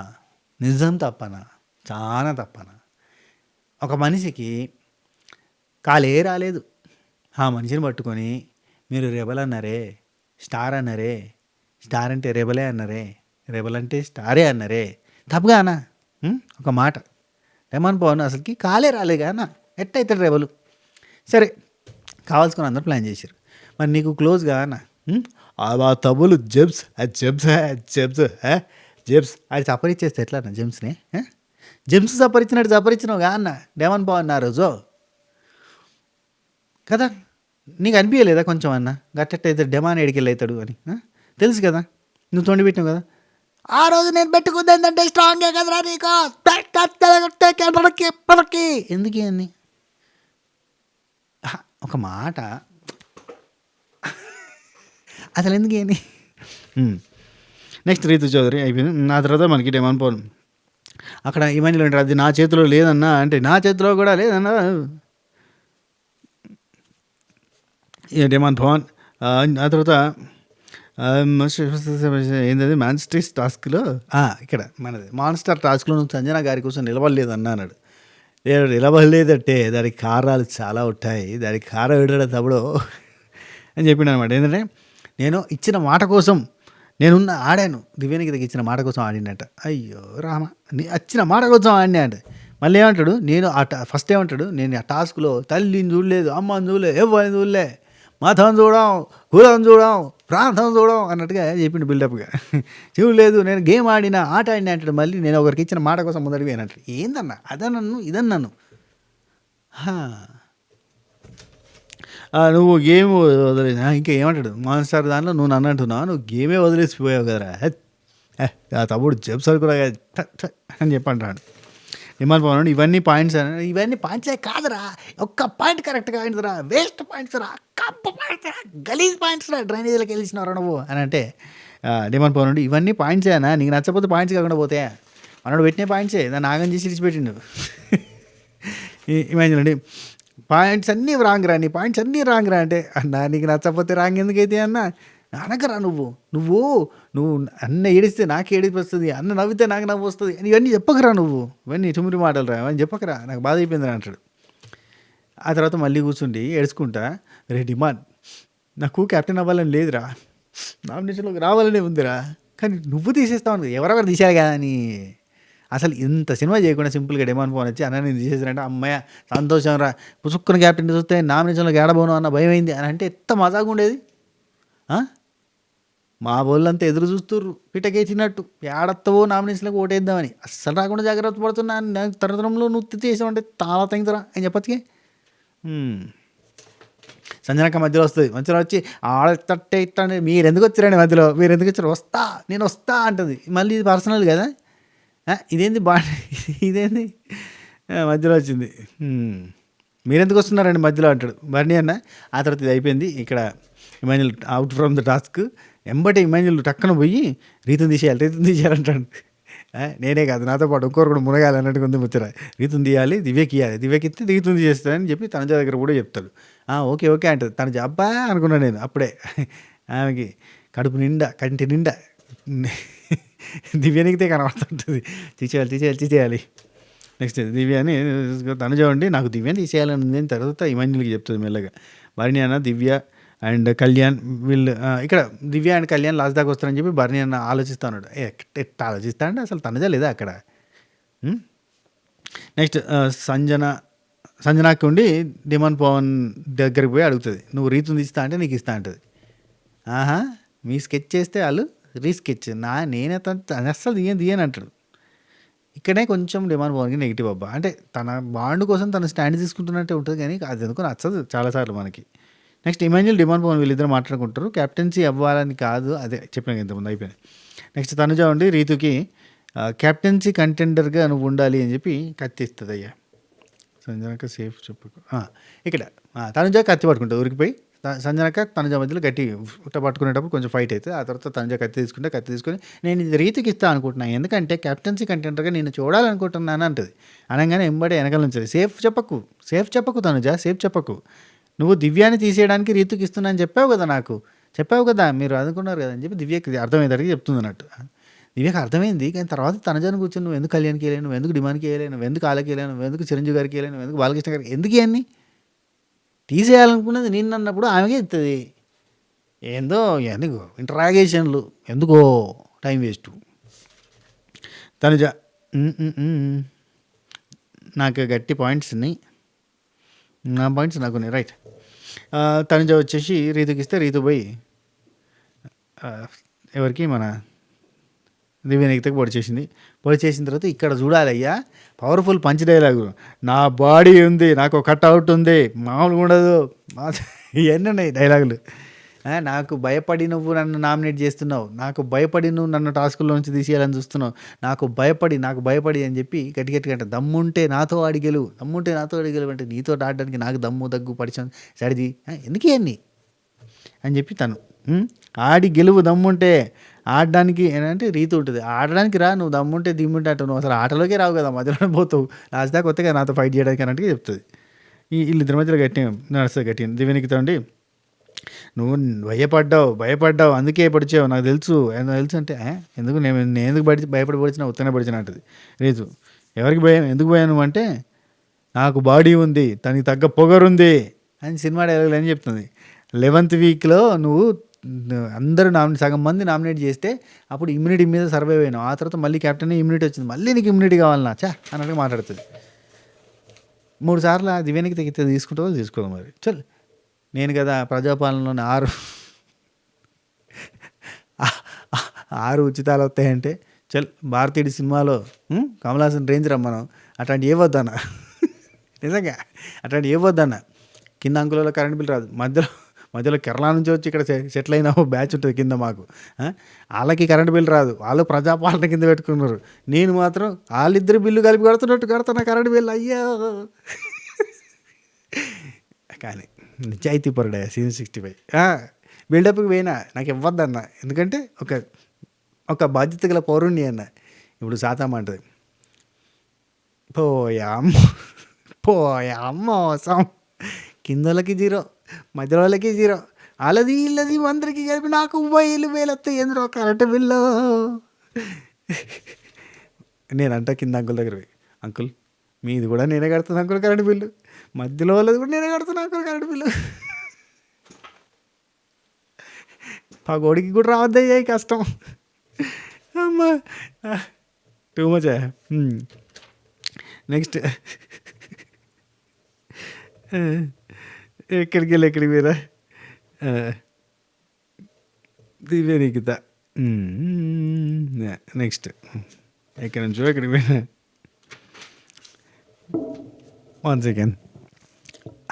నిజం తప్పనా, చాలా తప్పనా. ఒక మనిషికి కాలే రాలేదు, ఆ మనిషిని పట్టుకొని మీరు రెబల్ అన్నారే, స్టార్ అన్నారే, స్టార్ అంటే రెబలే అన్నారే, రెబల్ అంటే స్టారే అన్నారే, తప్పుగా అన్న. ఒక మాట, రెమన్ పవన్ అసలుకి కాలే రాలేగా అన్న, ఎట్టయితాడు రెబలు. సరే కావాల్సుకొని అందరూ ప్లాన్ చేశారు, మరి నీకు క్లోజ్గా అన్న ఆ తబులు జెబ్స్ జెబ్స్ అది సపరిచ్చేస్తే ఎట్లా అన్న జెమ్స్ని, జెమ్స్ సపరించినట్టు సపరించినావు గా అన్న డెమన్ పవన్ ఆ రోజు కదా. నీకు అనిపించలేదా కొంచెం అన్న గట్టయితే డెమాన్ ఎడికెళ్ళి అవుతాడు అని, తెలుసు కదా, నువ్వు తొండి పెట్టినావు కదా. ఆ రోజు నేను పెట్టుకుంది ఏంటంటే స్ట్రాంగే కదరా నీకు, ఎందుకు అని ఒక మాట అసలు ఎందుకు అని. నెక్స్ట్ రీతు చౌదరి అయిపోయింది. నా తర్వాత మనకి డెమాన్ పవన్, అక్కడ ఇమాన్యుయల్ అంటారు అది నా చేతిలో లేదన్నా అంటే, నా చేతిలో కూడా లేదన్నా డెమాన్ పవన్. ఆ తర్వాత ఏంటది మాన్స్టర్ టాస్క్లో, ఇక్కడ మనది మాన్స్టర్ టాస్క్లో నువ్వు సంజన గారి కోసం నిలబడలేదన్నా అన్నాడు. నిలబడలేదంటే దానికి కారణాలు చాలా ఉంటాయి, దానికి కారం విడడం తప్పుడు అని చెప్పిండు అనమాట. ఏంటంటే నేను ఇచ్చిన మాట కోసం నేనున్న ఆడాను, దివ్యానికి దగ్గర ఇచ్చిన మాట కోసం ఆడిండట. అయ్యో రామ, వచ్చిన మాట కోసం ఆడినా అంటే మళ్ళీ ఏమంటాడు, నేను ఫస్ట్ ఏమంటాడు, నేను ఆ టాస్క్లో తల్లిని చూడలేదు, అమ్మని చూడలేదు, ఎవరిని చూడలే, మతం చూడం, కులం చూడం, ప్రాంతం చూడం అన్నట్టుగా చెప్పిండు బిల్డప్గా. చూడలేదు, నేను గేమ్ ఆడినా ఆట ఆడినా అంటాడు. మళ్ళీ నేను ఒకరికి ఇచ్చిన మాట కోసం ముందడికి పోయినట్టు. ఏందన్నా అదన్నాను ఇదన్నాను, నువ్వు గేమ్ వదిలేదా ఇంకా ఏమంటాడు మాన్స్టార్ దానిలో, నువ్వు నన్ను అంటున్నావు నువ్వు గేమే వదిలేసిపోయావు కదరా, ఆ తమ్ముడు జెబ్స్ కూడా అని చెప్పంటాడు. డిమాండ్ పవన్ ఇవన్నీ పాయింట్సే కాదురా, ఒక్క పాయింట్ కరెక్ట్గా అయిందిరా, వేస్ట్ పాయింట్స్ రా, కప్ప పాయింట్స్ రా, గలీజ్ పాయింట్స్ రా, డ్రైనేజీలకు వెళ్ళిసినారా నువ్వు అని అంటే, డిమాండ్ పవన్ ఇవన్నీ పాయింట్సేనా, నీకు నచ్చకపోతే పాయింట్స్ కాకుండా పోతే, మనోడు పెట్టిన పాయింట్సే దాన్ని ఆగం చేసి విడిచిపెట్టిండు. ఇమాజిన్ అండి, పాయింట్స్ అన్నీ రాంగ్ రా, నీ పాయింట్స్ అన్నీ రాంగ్ రా అంటే, అన్న నీకు నచ్చకపోతే రాంగ్ ఎందుకైతే అన్న, అనగరా నువ్వు అన్న ఏడిస్తే నాకు ఏడిపి వస్తుంది, అన్న నవ్వితే నాకు నవ్వు వస్తుంది అని ఇవన్నీ చెప్పకరా, నువ్వు ఇవన్నీ చుమిరి మాటలు రా అని చెప్పకరా, నాకు బాధ అయిపోయిందిరా అంటాడు. ఆ తర్వాత మళ్ళీ కూర్చుండి ఏడుచుకుంటా, రే డిమాండ్ నాకు కెప్టెన్ అవ్వాలని లేదురా, నామినేషన్లోకి రావాలనే ఉందిరా, కానీ నువ్వు తీసేస్తావు, ఎవరెవరు తీసేయాలి కదా అని. అసలు ఇంత సినిమా చేయకుండా సింపుల్గా డిమాండ్ ఫోన్ వచ్చి అన్న నేను తీసేసానంటే, అమ్మాయ సంతోషం రా, పుసుక్కున క్యాప్టెన్ చూస్తే నామినేషన్లోకి ఏడబోను అన్న భయం అయింది అని అంటే ఎంత మజాగా ఉండేది. మా వాళ్ళంతా ఎదురు చూస్తుర్రు పిటకేసినట్టు, ఏడత్తవో నామినేషన్లకు ఓటేద్దామని, అస్సలు రాకుండా జాగ్రత్త పడుతున్నా, తరతరంలో నువ్వు చేసావంటే తాళ తెంగుతురా అని చెప్పచ్చుకే. సంజనక్క మధ్యలో వస్తుంది, మధ్యలో వచ్చి ఆడతట్టే ఇట్టండి, మీరు ఎందుకు వచ్చారండి మధ్యలో, మీరు ఎందుకు వచ్చారు, నేను వస్తా అంటుంది. మళ్ళీ ఇది పర్సనల్ కదా, ఇదేంది ఇదేంది మధ్యలో వచ్చింది, మీరెందుకు వస్తున్నారండి మధ్యలో అంటాడు బర్నీ అన్న. ఆ తర్వాత ఇది అయిపోయింది. ఇక్కడ Emmanuel out from the task, ఎంబటే ఇమాన్యుయల్ టక్కన పోయి రీతుని తీసేయాలంటాడు. నేనే కాదు నాతో పాటు ఇంకోరు కూడా మునగాలి అన్నట్టుగా ఉంది ముచ్చట. రీతుని తీయాలి, దివ్యకి ఇవ్వాలి, దివ్యకి ఇస్తే రీతుని తీసేస్తానని చెప్పి తనజ దగ్గర కూడా చెప్తాడు. ఓకే ఓకే అంటుంది. తన అబ్బా అనుకున్నాను నేను అప్పుడే. ఆమెకి కడుపు నిండా కంటి నిండా దివ్యానికితే కనబడుతుంటుంది, తీసేయాలి. నెక్స్ట్ దివ్యని తనుజ ఉండి నాకు దివ్యని తీసేయాలని ఉంది అని తర్వాత ఇమాన్యుల్కి చెప్తుంది మెల్లగా. భరణి అన్న దివ్య అండ్ కళ్యాణ్ వీళ్ళు ఇక్కడ దివ్య అండ్ కళ్యాణ్ లాస్ట్ దాకా వస్తారని చెప్పి భరణి అన్న ఆలోచిస్తా ఉన్నాడు. ఎట్లా ఆలోచిస్తాడంటే అసలు తనుజ లేదా అక్కడ. నెక్స్ట్ సంజనాకి ఉండి డిమాండ్ పవన్ దగ్గరికి పోయి అడుగుతుంది, నువ్వు రీతుని తీస్తా అంటే నీకు ఇస్తా అంటుంది. ఆహా, మీ స్కెచ్ చేస్తే వాళ్ళు రీస్కెచ్ నేనే అస్సలు దియని అంటాడు. ఇక్కడే కొంచెం డిమాండ్ పవన్కి నెగిటివ్ అబ్బా, అంటే తన బాండ్ కోసం తన స్టాండ్ తీసుకుంటున్నట్టే ఉంటుంది కానీ అది ఎందుకు నచ్చదు చాలాసార్లు మనకి. నెక్స్ట్ ఇమాన్యుల్ డిమాండ్ పవన్ వీళ్ళిద్దరు మాట్లాడుకుంటారు. క్యాప్టెన్సీ అవ్వాలని కాదు, అదే చెప్పిన ఇంతకుముందు అయిపోయింది. నెక్స్ట్ తనుజ ఉండి రీతుకి క్యాప్టెన్సీ కంటెండర్గా నువ్వు ఉండాలి అని చెప్పి కత్తి ఇస్తుంది. అయ్యా సంజనక సేఫ్ చెప్పకు. ఇక్కడ తనుజ కత్తి పట్టుకుంటుంది ఉరికిపోయి. సంజనక తనుజ మధ్యలో గట్టి పట్టుకునేటప్పుడు కొంచెం ఫైట్ అవుతుంది. ఆ తర్వాత తనుజ కత్తి తీసుకొని నేను ఇది రీతికి ఇస్తాను అనుకుంటున్నాను, ఎందుకంటే క్యాప్టెన్సీ కంటెండర్గా నేను చూడాలనుకుంటున్నాను అంటుంది. అనగానే ఎంబడే వెనకాల నుంచి సేఫ్ చెప్పకు తనుజ, సేఫ్ చెప్పకు. నువ్వు దివ్యాన్ని తీసేయడానికి రీతుకి ఇస్తున్నా అని చెప్పావు కదా మీరు అనుకున్నారు కదా అని చెప్పి దివ్యకి అర్థమయ్యేదానికి చెప్తుంది అన్నట్టు. దివ్యకి అర్థమైంది కానీ తర్వాత తనజాను కూర్చొని నువ్వు ఎందుకు కళ్యాణ్కి వేయలేను, నువ్వు ఎందుకు డిమాండ్కి వేయలేను, నువ్వు ఎందుకు ఆలకి వేయలేను, నువ్వు ఎందుకు చిరంజీవి గారికి వేయలేను, నువ్వు ఎందుకు బాలకృష్ణ గారికి ఎందుకు ఇవన్నీ తీసేయాలనుకున్నది నేను అన్నప్పుడు ఆమెకే ఇస్తుంది. ఏందో ఎందుకు ఇంటరాగేషన్లు, ఎందుకో టైం వేస్ట్. తనుజ నాకు గట్టి పాయింట్స్ ఉన్నాయి, నా పాయింట్స్ నాకు ఉన్నాయి రైట్. తనుజ వచ్చేసి రీతుకి ఇస్తే రీతు పోయి ఎవరికి మన దివ్యనికితకి పొడి చేసిన తర్వాత ఇక్కడ చూడాలయ్యా పవర్ఫుల్ పంచ్ డైలాగు. నా బాడీ ఉంది, నాకు కట్అవుట్ ఉంది, మామూలుగా ఉండదు, ఇవన్నీ ఉన్నాయి డైలాగులు. నాకు భయపడి నువ్వు నన్ను నామినేట్ చేస్తున్నావు, నాకు భయపడి నువ్వు నన్ను టాస్కుల్లో నుంచి తీసేయాలని చూస్తున్నావు, నాకు భయపడి అని చెప్పి గట్టిగా అంటే దమ్ముంటే నాతో అడిగెలు అంటే నీతో ఆడడానికి నాకు దమ్ము దగ్గు పడిచాను సరిది ఎందుకు ఇవన్నీ అని చెప్పి తను ఆడి గెలువు దమ్ముంటే ఆడడానికి ఏంటంటే రీతి ఉంటుంది, ఆడడానికి రా, నువ్వు దమ్ముంటే దిమ్ముంటే అంటావు, నువ్వు అసలు ఆటలోకే రావు కదా, మధ్యలోనే పోతావు, లాస్ట్ దాకా కొత్తగా నాతో ఫైట్ చేయడానికి అన్నట్టుగా చెప్తుంది. వీళ్ళిద్దరి మధ్యలో నడుస్తుంది గట్టి. దివ్యనికితో అండి నువ్వు భయపడ్డావు అందుకే పడిచావు నాకు తెలుసు అంటే ఎందుకు నేను ఎందుకు భయపడి పడిచినా ఉత్తనే పడిచిన అంటుంది రీతు. ఎవరికి భయం, ఎందుకు భయం అంటే నాకు బాడీ ఉంది, తనకి తగ్గ పొగరుంది అని సినిమా డైలాగులు అని చెప్తుంది. 11th వీక్లో నువ్వు అందరూ సగం మంది నామినేట్ చేస్తే అప్పుడు ఇమ్యూనిటీ మీద సర్వైవ్ అయినావు, ఆ తర్వాత మళ్ళీ కెప్టెన్ ఇమ్యూనిటీ వచ్చింది, మళ్ళీ నీకు ఇమ్యూనిటీ కావాలన్నా అన్నట్టుగా మాట్లాడుతుంది. 3 సార్లు దివ్యానికి తెగితే తీసుకోదు మరి చల్. నేను కదా ప్రజాపాలనలోని 6 ఉచితాలు వస్తాయంటే చల్ భారతీయుడి సినిమాలో కమల్ హాసన్ రేంజ్ రమ్మను, అట్లాంటి ఏ వద్దన్న నిజంగా అట్లాంటి ఏ వద్దన్న. కింద అంకులలో కరెంట్ బిల్ రాదు, మధ్యలో కేరళ నుంచి వచ్చి ఇక్కడ సెటిల్ అయిన బ్యాచ్ ఉంటుంది కింద మాకు, వాళ్ళకి కరెంట్ బిల్ రాదు, వాళ్ళు ప్రజాపాలన కింద పెట్టుకున్నారు, నేను మాత్రం వాళ్ళిద్దరు బిల్లు కలిపి కడుతున్నా కరెంట్ బిల్. అయ్యో కానీ నిజాయితీ పరుడే సీజన్ 65 బిల్డప్కి పోయినా నాకు ఇవ్వద్దన్న, ఎందుకంటే ఒక బాధ్యత గల పౌరుణ్ణి అన్న. ఇప్పుడు సాతామంటది పోయామ్మ అవసరం, కింద వాళ్ళకి 0, మధ్యలో వాళ్ళకి 0, వాళ్ళది వీళ్ళది అందరికి కలిపి నాకు 1000 వస్తాయి ఎందులో కరెంట్ బిల్లు. నేనంట కింద అంకుల్ దగ్గర పోయి, అంకుల్ మీది కూడా నేనే కడుతున్నా అంకుల్ కరెంట్ బిల్లు, మధ్యలో వాళ్ళది కూడా నేనే కడుతున్నా అంకుల్ కరెంట్ బిల్లు. పగోడికి కూడా రావద్దయ్యా ఈ కష్టం, అమ్మా టూ మచ్. నెక్స్ట్ ఎక్కడికి పోయిరా దివ్యనికిత. నెక్స్ట్ ఎక్కడి నుంచో ఎక్కడికి పోయినా 1 సెకండ్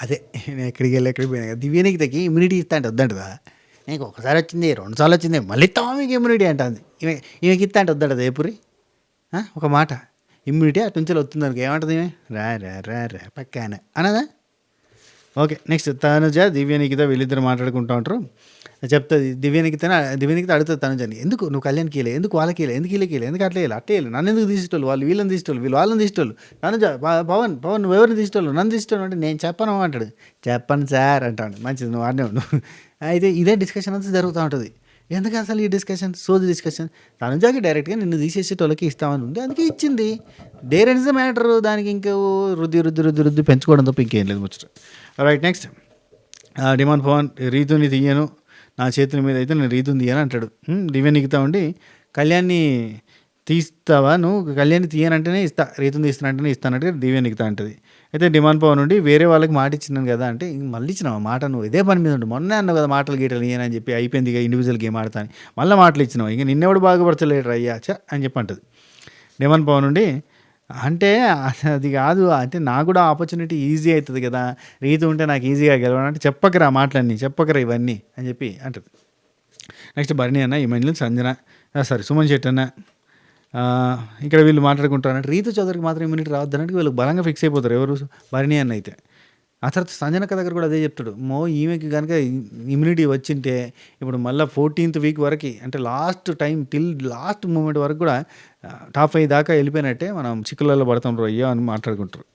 అదే నేను ఎక్కడికి పోయినా కదా. దివ్యనికితకి ఇమ్యూనిటీ ఇస్తా అంటే వద్దంటదా, నీకు ఒకసారి వచ్చింది 2 సార్లు వచ్చింది మళ్ళీ ఇస్తావా మీకు ఇమ్యూనిటీ అంటుంది. ఈమెకి ఇస్తా అంటే వద్దంటది ఏపురి ఒక మాట ఇమ్యూనిటీ అటు నుంచి వస్తుంది అనుకో, ఏమంటుంది ఈమె రా పక్కన అనదా. ఓకే నెక్స్ట్ తనుజ దివ్యనికిత వీళ్ళిద్దరు మాట్లాడుకుంటూ ఉంటారు. చెప్తుంది దివ్యనికిత అడుగుతుంది తనుజని, ఎందుకు నువ్వు కళ్యాణ్కి వెళ్ళే, ఎందుకు వాళ్ళకి వెళ్ళే, ఎందుకు వీళ్ళకి వెళ్ళే, ఎందుకు అట్లా వెళ్ళి అట్టే వెళ్ళి, నన్ను ఎందుకు తీసేటోళ్ళు, వాళ్ళు వీళ్ళని తీసేటోళ్ళు, వీళ్ళు వాళ్ళని తీసేటోళ్ళు, తనుజ పవన్ నువ్వు ఎవరిని తీసేటోళ్ళు, నన్ను తీసేటోళ్ళు అంటే నేను చెప్పను అంటాడు. చెప్పను సార్ అంటాడు. మంచిది నువ్వు ఆడనే ఉండు. అయితే ఇదే డిస్కషన్ అంతా జరుగుతూ ఉంటుంది. ఎందుకు అసలు ఈ డిస్కషన్, సోది డిస్కషన్? తనుజాకి డైరెక్ట్గా నిన్ను తీసేసేటోళ్ళకి ఇస్తామని ఉంది, అందుకే ఇచ్చింది. There is the matter. దానికి ఇంకా రుద్ది పెంచుకోవడం తప్ప ఇంకేం లేదు ముచ్చట. రైట్, నెక్స్ట్ డిమాండ్ పవన్, రీతుని తీయను, నా చేతుల మీద అయితే నేను రీతుని తీయను అంటాడు. దివ్య నిగుతా ఉండి, కళ్యాణ్ని తీస్తావా నువ్వు, కళ్యాణ్ని తీయనంటేనే ఇస్తా, రీతుని తీస్తానంటేనే ఇస్తానంటే దివ్య నిగుతా అంటది. అయితే డిమాండ్ పవన్ నుండి, వేరే వాళ్ళకి మాట ఇచ్చినాను కదా అంటే, మళ్ళీ ఇచ్చినావు మాట, నువ్వు ఇదే పని మీద ఉండు, మొన్నే అన్నావు కదా మాటలు గీటలు ఇయ్యనని చెప్పి, అయిపోయింది ఇక ఇండివిజువల్ గేమ్ ఆడతాను, మళ్ళీ మాటలు ఇచ్చినావు, ఇంక నిన్నెవడు బాగుపరచలేడు అయ్యా చ అని చెప్పి అంటది. డిమాండ్ పవన్ నుండి, అంటే అది కాదు, అంటే నాకు కూడా ఆపర్చునిటీ ఈజీ అవుతుంది కదా, రీతి ఉంటే నాకు ఈజీగా గెలవాలంటే చెప్పకరా మాటలన్నీ, చెప్పకరా ఇవన్నీ అని చెప్పి అంటది. నెక్స్ట్ భరణి అన్న, ఇమాన్యుల్, సంజన, సారీ సుమన్ శెట్టి అన్న, ఇక్కడ వీళ్ళు మాట్లాడుకుంటారంటే రీతు చౌదరికి మాత్రం ఇమ్యూనిటీ రావద్దన్నట్టు వీళ్ళు బలంగా ఫిక్స్ అయిపోతారు. ఎవరు, భరణి అన్న అయితే. ఆ తర్వాత సంజనక్క దగ్గర కూడా అదే చెప్తాడు, ఈమెకి కనుక ఇమ్యూనిటీ వచ్చింటే ఇప్పుడు మళ్ళీ 14th వీక్ వరకు, అంటే last time till last moment వరకు కూడా టాప్ 5 దాకా వెళ్ళిపోయినట్టే, మనం చిక్కులలో పడతాం రొయ్యో అని మాట్లాడుకుంటారు.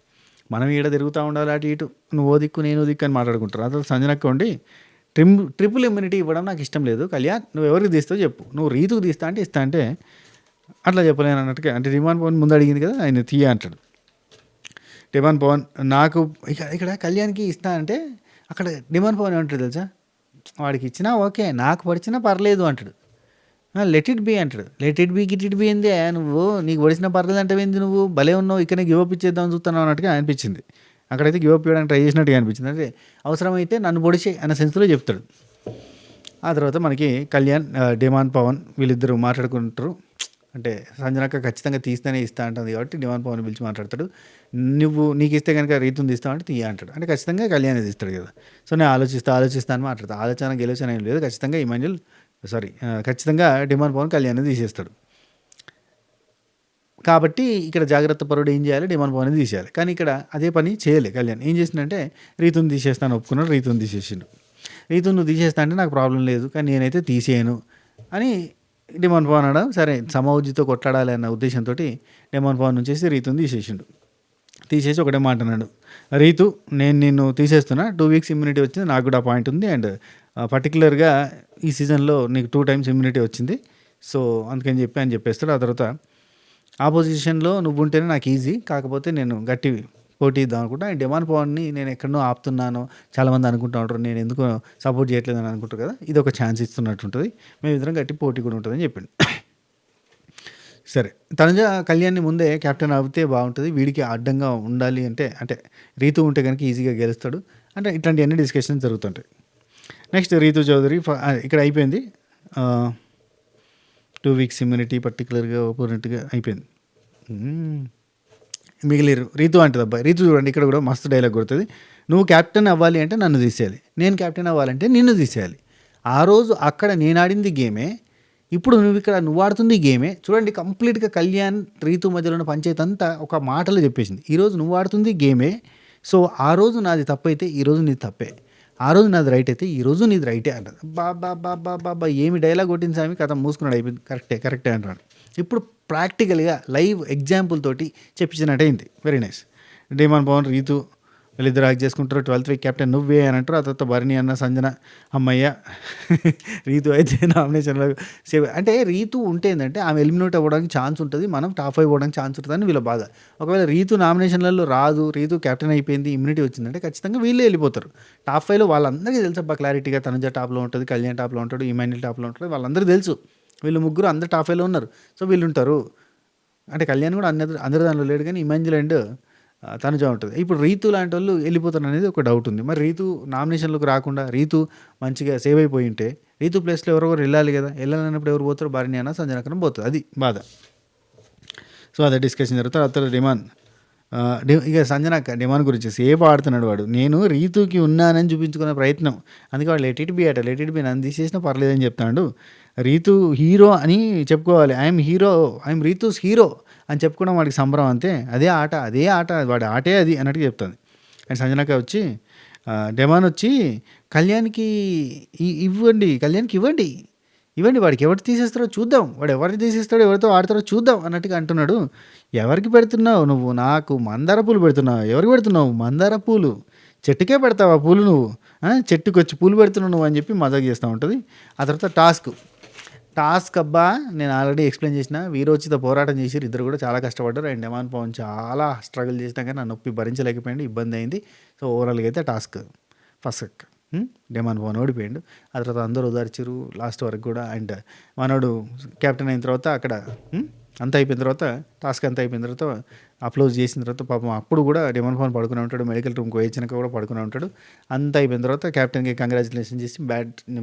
మనం ఈడ తిరుగుతూ ఉండాలి అటు ఇటు, నువ్వు ఓ దిక్కు నేను దిక్కు అని మాట్లాడుకుంటారు. ఆ తర్వాత సంజనక్క ఉండి, ట్రిపుల్ ఇమ్యూనిటీ ఇవ్వడం నాకు ఇష్టం లేదు కళ్యాణ్, నువ్వు ఎవరికి తీస్తావు చెప్పు, నువ్వు రీతుకు తీస్తా అంటే ఇస్తా అంటే అట్లా చెప్పలేను అన్నట్టుగా, అంటే డిమాండ్ పవన్ ముందు అడిగింది కదా ఆయన తీయ అంటాడు. డిమాండ్ పవన్, నాకు ఇక్కడ కళ్యాణ్కి ఇస్తా అంటే అక్కడ డిమాండ్ పవన్ ఏమంటాడు తెలుసా, వాడికి ఇచ్చినా ఓకే, నాకు పడిచినా పర్లేదు అంటాడు. లెట్ ఇట్ బీ అంటాడు. లెట్ ఇట్ బీ గిట్ ఇట్ బీ ఏంది, నువ్వు నీకు పడిచినా పర్లేదు అంటే ఏంది, నువ్వు భలే ఉన్నావు, ఇక్కడనే గివప్ ఇచ్చేద్దాం చూస్తున్నావు అన్నట్టుగా అనిపించింది. అక్కడైతే గివప్ ఇవ్వడానికి ట్రై చేసినట్టుగా అనిపించింది. అంటే అవసరమైతే నన్ను పొడిచే అన్న సెన్స్లో చెప్తాడు. ఆ తర్వాత మనకి కళ్యాణ్, డిమాండ్ పవన్ వీళ్ళిద్దరూ మాట్లాడుకుంటారు. అంటే సంజనక్క ఖచ్చితంగా తీస్తేనే ఇస్తా అంటుంది కాబట్టి డిమాండ్ పవన్ పిలిచి మాట్లాడతాడు. నీకు ఇస్తే కనుక రీతుని తీస్తావు అంటే తీయ అంటాడు. అంటే ఖచ్చితంగా కళ్యాణ్ తీస్తాడు కదా. సో నేను ఆలోచిస్తా అని మాట్లాడతాను. ఆలోచన గెలుచన ఏం లేదు, ఖచ్చితంగా ఇమాన్యుల్ ఖచ్చితంగా డిమాండ్ పవన్ కళ్యాణ్ తీసేస్తాడు. కాబట్టి ఇక్కడ జాగ్రత్త పరుడు ఏం చేయాలి, డిమాండ్ పవన్ తీసేయాలి. కానీ ఇక్కడ అదే పని చేయలే కళ్యాణ్. ఏం చేసిందంటే రీతుని తీసేస్తాను ఒప్పుకున్నాడు, రీతుని తీసేసిండు. రీతుని నువ్వు తీసేస్తా అంటే నాకు ప్రాబ్లం లేదు, కానీ నేనైతే తీసేయను అని డిమాండ్ పవన్ అనడం. సరే సమౌజ్జితో కొట్లాడాలి అన్న ఉద్దేశంతో డిమాండ్ పవన్ నుంచేసి రీతుని తీసేసిండు. తీసేసి ఒకటే మాట అన్నాడు, రీతు నేను నిన్ను తీసేస్తున్నా, 2 weeks ఇమ్యూనిటీ వచ్చింది, నాకు కూడా పాయింట్ ఉంది, అండ్ పర్టికులర్గా ఈ సీజన్లో నీకు 2 times ఇమ్యూనిటీ వచ్చింది, సో అందుకని చెప్పేస్తాడు. ఆ తర్వాత ఆపోజిషన్లో నువ్వు ఉంటేనే నాకు ఈజీ, కాకపోతే నేను గట్టి పోటీ ఇద్దాం అనుకుంటా, అండ్ డిమాండ్ పవన్ని నేను ఎక్కడనో ఆపుతున్నాను, చాలామంది అనుకుంటూ ఉంటారు నేను ఎందుకు సపోర్ట్ చేయట్లేదు అని అనుకుంటారు కదా, ఇది ఒక ఛాన్స్ ఇస్తున్నట్టు ఉంటుంది, మేమిద్దరం గట్టి పోటీ కూడా ఉంటుందని చెప్పిండు. సరే, తనుజ కళ్యాణ్ని ముందే కెప్టెన్ అవుతే బాగుంటుంది, వీడికి అడ్డంగా ఉండాలి అంటే రీతు ఉంటే కనుక ఈజీగా గెలుస్తాడు అంటే ఇట్లాంటి అన్ని డిస్కషన్స్ జరుగుతుంటాయి. నెక్స్ట్ రీతు చౌదరి ఇక్కడ అయిపోయింది. 2 weeks ఇమ్యూనిటీ పర్టికులర్గా ఓపోనెంట్గా అయిపోయింది. మిగిలిరు రీతు అంటుంది. అబ్బాయి రీతు చూడండి, ఇక్కడ కూడా మస్తు డైలాగ్ కొడుతుంది. నువ్వు కెప్టెన్ అవ్వాలి అంటే నన్ను తీసేయాలి, నేను కెప్టెన్ అవ్వాలంటే నిన్ను తీసేయాలి. ఆ రోజు అక్కడ నేను ఆడింది గేమే, ఇప్పుడు నువ్వు ఆడుతుంది గేమే. చూడండి, కంప్లీట్గా కళ్యాణ్ రీతు మధ్యలో ఉన్న పంచాయతీ అంతా ఒక మాటలో చెప్పేసింది. ఈరోజు నువ్వు ఆడుతుంది గేమే, సో ఆ రోజు నాది తప్పు అయితే ఈరోజు నీది తప్పే, ఆ రోజు నాది రైట్ అయితే ఈరోజు నీది రైటే అంటారు. బాబా ఏమి డైలాగ్ కొట్టింది స్వామి, కథ మూసుకున్నాడు, అయిపోయింది, కరెక్టే అంటాడు. ఇప్పుడు ప్రాక్టికల్గా లైవ్ ఎగ్జాంపుల్ తోటి చెప్పించినట్టు అయింది. Very nice. Demon Pawan Ritu వీళ్ళిద్దరు యాక్ట్ చేసుకుంటారు. 12th week కెప్టెన్ నువ్వే అని అంటారు. ఆ తర్వాత భరణి అన్న, సంజన, అమ్మయ్య రీతు అయితే నామినేషన్లో సేవ్. అంటే రీతు ఉంటే ఏంటంటే ఆమె ఎలిమినేట్ అవ్వడానికి ఛాన్స్ ఉంటుంది, మనం టాప్ 5 అవ్వడానికి ఛాన్స్ ఉంటుంది అని వీళ్ళ బాధ. ఒకవేళ రీతు నామినేషన్లలో రాదు, రీతు కెప్టెన్ అయిపోయింది, ఇమ్యూనిటీ వచ్చిందంటే ఖచ్చితంగా వీళ్ళే వెళ్ళిపోతారు. టాప్ 5లో వాళ్ళందరికీ తెలుసబ్బా క్లారిటీగా, తనుజ టాప్లో ఉంటుంది, కళ్యాణ్ టాప్లో ఉంటాడు, ఇమాన్యుల్ టాప్లో ఉంటాడు, వాళ్ళందరికీ తెలుసు. వీళ్ళు ముగ్గురు అందరు టాప్ 5లో ఉన్నారు, సో వీళ్ళు ఉంటారు. అంటే కళ్యాణ్ కూడా అందరి దానిలో లేడు, కానీ ఇమాన్యుల్ అండ్ తనుజ ఉంటుంది. ఇప్పుడు రీతు లాంటి వాళ్ళు వెళ్ళిపోతారు అనేది ఒక డౌట్ ఉంది. మరి రీతు నామినేషన్లోకి రాకుండా రీతు మంచిగా సేవ్ అయిపోయి ఉంటే రీతు ప్లేస్లో ఎవరెవరు వెళ్ళాలి కదా, వెళ్ళాలన్నప్పుడు ఎవరు పోతారు, భరణి అన్న, సంజనకరం పోతుంది, అది బాధ. సో అదే డిస్కషన్ జరుగుతుంది. అతను డిమాండ్ ఇక సంజనక్క డిమాండ్ గురించి సేఫ్ ఆడుతున్నాడు వాడు, నేను రీతుకి ఉన్నానని చూపించుకునే ప్రయత్నం, అందుకే వాడు లెట్ ఇట్ బి నన్ను తీసేసినా పర్లేదని చెప్తాడు. రీతు హీరో అని చెప్పుకోవాలి, ఐఎమ్ రీతుస్ హీరో అని చెప్పుకోవడం వాడికి సంబరం, అంతే, అదే ఆట వాడి ఆటే అది అన్నట్టుగా చెప్తుంది. అండ్ సంజనక్క వచ్చి డిమాండ్ వచ్చి కళ్యాణ్కి ఇవ్వండి, వాడికి ఎవరు తీసేస్తారో చూద్దాం, వాడు ఎవరిని తీసేస్తాడో, ఎవరితో ఆడతారో చూద్దాం అన్నట్టుగా అంటున్నాడు. ఎవరికి పెడుతున్నావు నువ్వు, నాకు మందార పూలు పెడుతున్నావు, ఎవరికి పెడుతున్నావు, మందార పూలు, చెట్టుకే పెడతావా పూలు నువ్వు, చెట్టుకు వచ్చి పూలు పెడుతున్నావు నువ్వు అని చెప్పి మజాక్ చేస్తూ ఉంటుంది. ఆ తర్వాత టాస్క్ టాస్క్ అబ్బా నేను ఆల్రెడీ ఎక్స్ప్లెయిన్ చేసిన. వీరోచిత పోరాటం చేసిర్రు ఇద్దరు కూడా, చాలా కష్టపడ్డారు. అండ్ డెమాన్ పవన్ చాలా స్ట్రగుల్ చేసినా కానీ నా నొప్పి భరించలేకపోయింది, ఇబ్బంది అయింది. సో ఓవరాల్గా అయితే టాస్క్ ఫస్ట్ డెమాన్ పవన్ ఓడిపోయిండు. ఆ తర్వాత అందరూ ఓదార్చిరు లాస్ట్ వరకు కూడా. అండ్ మనోడు కెప్టెన్ అయిన తర్వాత అక్కడ అంతా అయిపోయిన తర్వాత, టాస్క్ అంతా అయిపోయిన తర్వాత అప్లోజ్ చేసిన తర్వాత పాపం అప్పుడు కూడా డెమాన్ పవన్ పడుకునే ఉంటాడు, మెడికల్ రూమ్కి వచ్చినాక కూడా పడుకునే ఉంటాడు. అంతా అయిపోయిన తర్వాత కెప్టెన్కి కంగ్రాచులేషన్ చేసి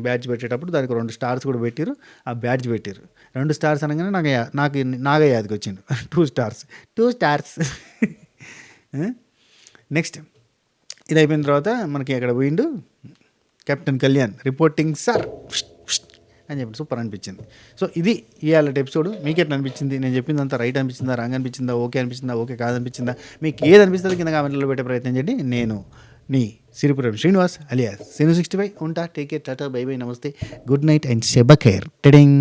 బ్యాడ్జ్ పెట్టేటప్పుడు దానికి 2 స్టార్స్ కూడా పెట్టిరు. ఆ బ్యాడ్జ్ పెట్టిరు 2 స్టార్స్ అనగానే నాగే యాదికి వచ్చిండు 2 స్టార్స్. నెక్స్ట్ ఇది అయిపోయిన తర్వాత మనకి అక్కడ పోయిండు కెప్టెన్ కళ్యాణ్ రిపోర్టింగ్ సార్ అని చెప్పి సూపర్ అనిపించింది. సో ఇది ఇవాళ ఎపిసోడ్. మీకు ఎట్లా అనిపించింది? నేను చెప్పిందంతా రైట్ అనిపించిందా, రాంగ్ అనిపించిందా, ఓకే అనిపించిందా, ఓకే కాదనిపించిందా? మీకు ఏది అనిపిస్తుంది కింద కామెంట్లో పెట్టే ప్రయత్నం చేయండి. నేను నీ సిరిపురం శ్రీనివాస్ అలియాస్ Sinu 65 ఉంటా. Take care, Tata, by by, నమస్తే, గుడ్ నైట్ అండ్ శుభ ఖైర్. టెడింగ్.